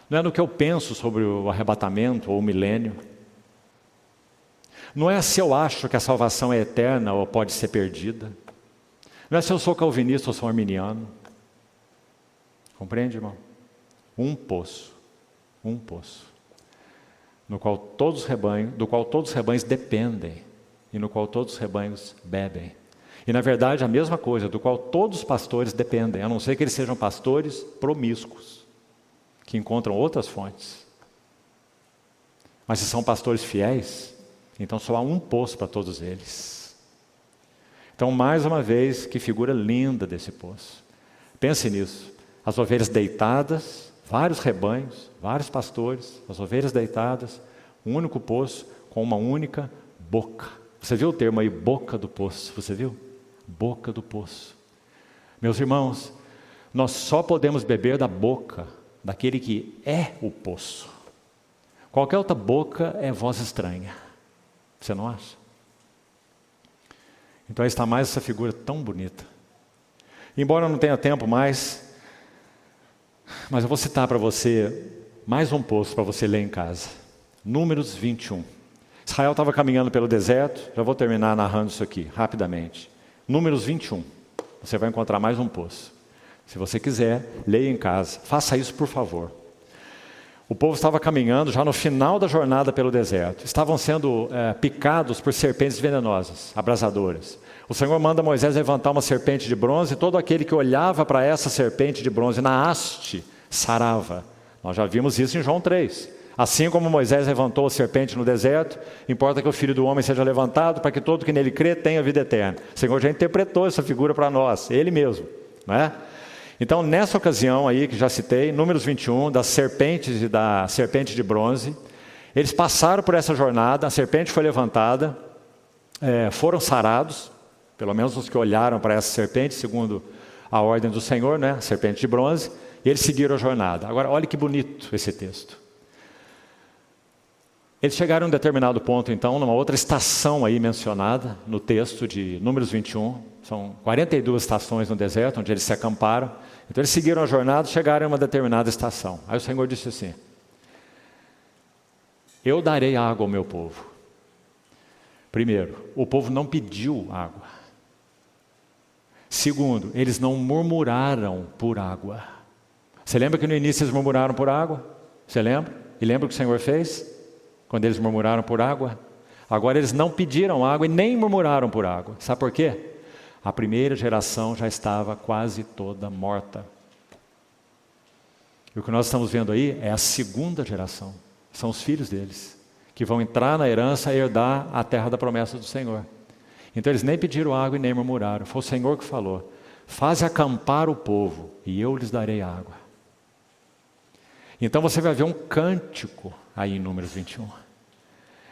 Speaker 1: não é no que eu penso sobre o arrebatamento ou o milênio, não é se eu acho que a salvação é eterna ou pode ser perdida, não é se eu sou calvinista ou sou arminiano. Compreende, irmão? Um poço, do qual todos os rebanhos dependem e no qual todos os rebanhos bebem. E na verdade a mesma coisa, do qual todos os pastores dependem, a não ser que eles sejam pastores promíscuos, que encontram outras fontes. Mas se são pastores fiéis, então só há um poço para todos eles. Então, mais uma vez, que figura linda desse poço. Pense nisso. As ovelhas deitadas, vários rebanhos, vários pastores, as ovelhas deitadas, um único poço com uma única boca. Você viu o termo aí, boca do poço? Você viu? Boca do poço. Meus irmãos, nós só podemos beber da boca daquele que é o poço. Qualquer outra boca é voz estranha. Você não acha? Então aí está mais essa figura tão bonita. Embora eu não tenha tempo mais, mas eu vou citar para você mais um poço para você ler em casa. Números 21. Israel estava caminhando pelo deserto, já vou terminar narrando isso aqui, rapidamente. Números 21. Você vai encontrar mais um poço. Se você quiser, leia em casa. Faça isso, por favor. O povo estava caminhando já no final da jornada pelo deserto. Estavam sendo picados por serpentes venenosas, abrasadoras. O Senhor manda Moisés levantar uma serpente de bronze e todo aquele que olhava para essa serpente de bronze na haste sarava. Nós já vimos isso em João 3. Assim como Moisés levantou a serpente no deserto, importa que o Filho do Homem seja levantado para que todo que nele crê tenha vida eterna. O Senhor já interpretou essa figura para nós, Ele mesmo, não é? Então, nessa ocasião aí que já citei, Números 21, das serpentes e da serpente de bronze, eles passaram por essa jornada, a serpente foi levantada, foram sarados, pelo menos os que olharam para essa serpente, segundo a ordem do Senhor, né? A serpente de bronze, e eles seguiram a jornada. Agora, olha que bonito esse texto. Eles chegaram a um determinado ponto, então, numa outra estação aí mencionada no texto de Números 21. São 42 estações no deserto, onde eles se acamparam. Então, eles seguiram a jornada e chegaram a uma determinada estação. Aí o Senhor disse assim: eu darei água ao meu povo. Primeiro, o povo não pediu água. Segundo, eles não murmuraram por água. Você lembra que no início eles murmuraram por água? Você lembra? E lembra o que o Senhor fez? Quando eles murmuraram por água? Agora eles não pediram água e nem murmuraram por água. Sabe por quê? A primeira geração já estava quase toda morta. E o que nós estamos vendo aí é a segunda geração. São os filhos deles, que vão entrar na herança e herdar a terra da promessa do Senhor. Então eles nem pediram água e nem murmuraram. Foi o Senhor que falou: faze acampar o povo e eu lhes darei água. Então você vai ver um cântico aí em Números 21.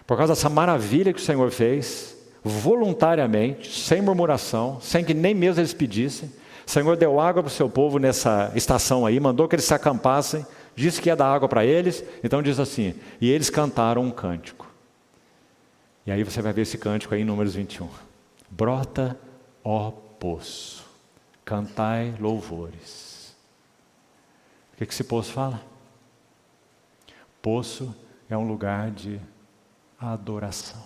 Speaker 1: Por causa dessa maravilha que o Senhor fez, voluntariamente, sem murmuração, sem que nem mesmo eles pedissem. O Senhor deu água para o seu povo nessa estação aí, mandou que eles se acampassem, disse que ia dar água para eles, então diz assim: e eles cantaram um cântico. E aí você vai ver esse cântico aí em Números 21. Brota, ó poço, cantai louvores. O que esse poço fala? Poço é um lugar de adoração.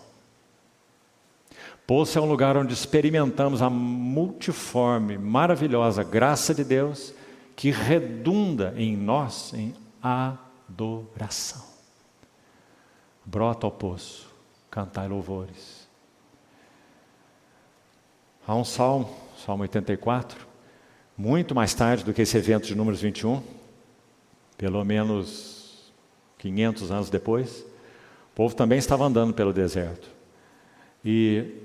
Speaker 1: Poço é um lugar onde experimentamos a multiforme, maravilhosa graça de Deus que redunda em nós em adoração. Brota ao poço, cantai louvores. Há um salmo, Salmo 84, muito mais tarde do que esse evento de Números 21, pelo menos 500 anos depois, o povo também estava andando pelo deserto. E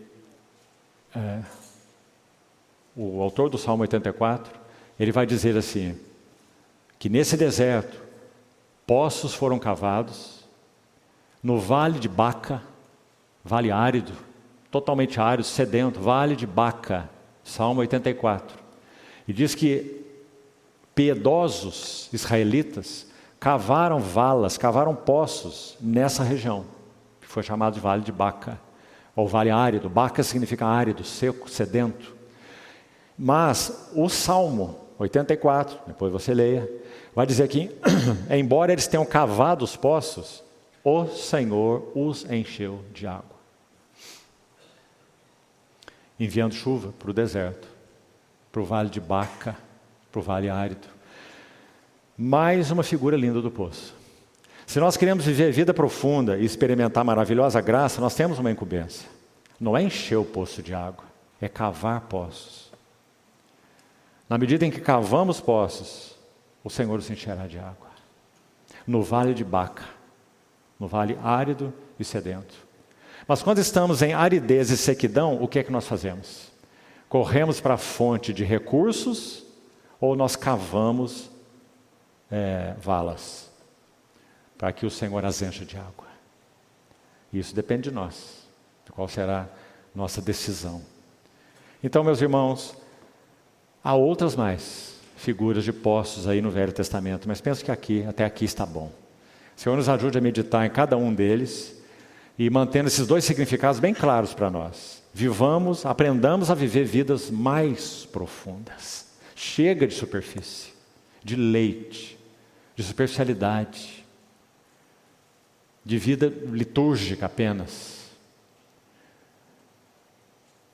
Speaker 1: o autor do Salmo 84, ele vai dizer assim, que nesse deserto, poços foram cavados, no vale de Baca, vale árido, totalmente árido, sedento, vale de Baca, Salmo 84. E diz que piedosos israelitas cavaram valas, cavaram poços nessa região, que foi chamado de Vale de Baca, ou Vale Árido. Baca significa árido, seco, sedento. Mas o Salmo 84, depois você leia, vai dizer que, embora eles tenham cavado os poços, o Senhor os encheu de água, enviando chuva para o deserto, para o Vale de Baca, para o Vale Árido. Mais uma figura linda do poço. Se nós queremos viver vida profunda e experimentar maravilhosa graça, nós temos uma incumbência. Não é encher o poço de água, é cavar poços. Na medida em que cavamos poços, o Senhor nos encherá de água. No vale de Baca, no vale árido e sedento. Mas quando estamos em aridez e sequidão, o que é que nós fazemos? Corremos para a fonte de recursos ou nós cavamos valas para que o Senhor as encha de água? Isso depende de nós, de qual será nossa decisão. Então, meus irmãos, há outras mais figuras de poços aí no Velho Testamento, mas penso que até aqui está bom. O Senhor nos ajude a meditar em cada um deles e mantendo esses dois significados bem claros para nós. Aprendamos a viver vidas mais profundas. Chega de superfície, de leite, de superficialidade, de vida litúrgica apenas.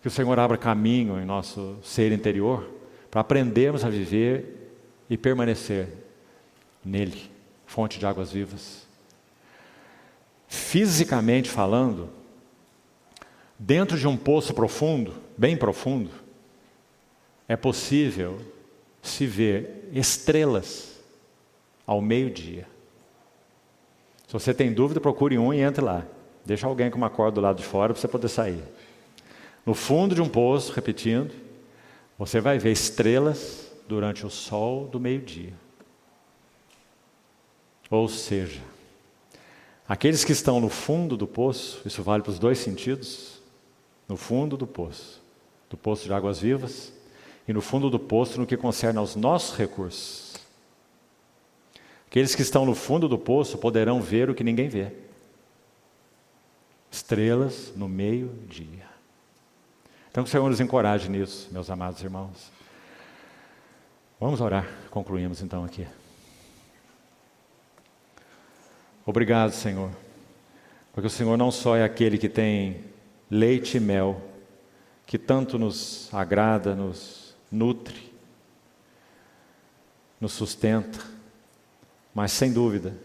Speaker 1: Que o Senhor abra caminho em nosso ser interior para aprendermos a viver e permanecer nele, fonte de águas vivas. Fisicamente falando, dentro de um poço profundo, bem profundo, é possível se ver estrelas ao meio-dia. Se você tem dúvida, procure um e entre lá. Deixa alguém com uma corda do lado de fora para você poder sair. No fundo de um poço, repetindo, você vai ver estrelas durante o sol do meio-dia. Ou seja, aqueles que estão no fundo do poço, isso vale para os dois sentidos, no fundo do poço de águas vivas, e no fundo do poço no que concerne aos nossos recursos. Aqueles que estão no fundo do poço poderão ver o que ninguém vê. Estrelas no meio-dia. Então que o Senhor nos encoraje nisso, meus amados irmãos. Vamos orar, concluímos então aqui. Obrigado, Senhor, porque o Senhor não só é aquele que tem leite e mel, que tanto nos agrada, nos nutre, nos sustenta, mas sem dúvida,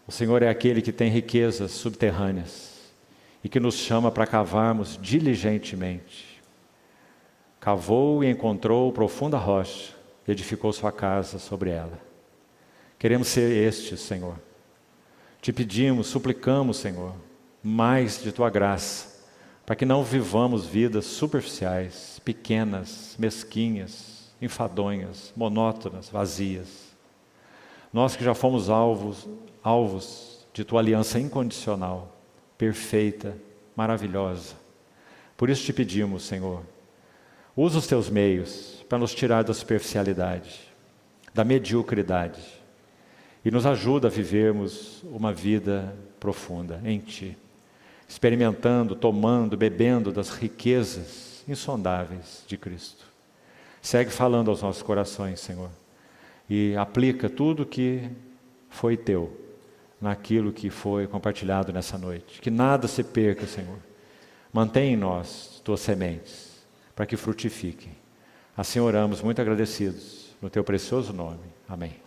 Speaker 1: o Senhor é aquele que tem riquezas subterrâneas e que nos chama para cavarmos diligentemente. Cavou e encontrou profunda rocha e edificou sua casa sobre ela. Queremos ser estes, Senhor. Te pedimos, suplicamos, Senhor, mais de Tua graça, para que não vivamos vidas superficiais, pequenas, mesquinhas, enfadonhas, monótonas, vazias. Nós que já fomos alvos de Tua aliança incondicional, perfeita, maravilhosa. Por isso te pedimos, Senhor, usa os Teus meios para nos tirar da superficialidade, da mediocridade, e nos ajuda a vivermos uma vida profunda em Ti, experimentando, tomando, bebendo das riquezas insondáveis de Cristo. Segue falando aos nossos corações, Senhor, e aplica tudo que foi Teu naquilo que foi compartilhado nessa noite. Que nada se perca, Senhor. Mantém em nós Tuas sementes, para que frutifiquem. Assim oramos, muito agradecidos, no Teu precioso nome. Amém.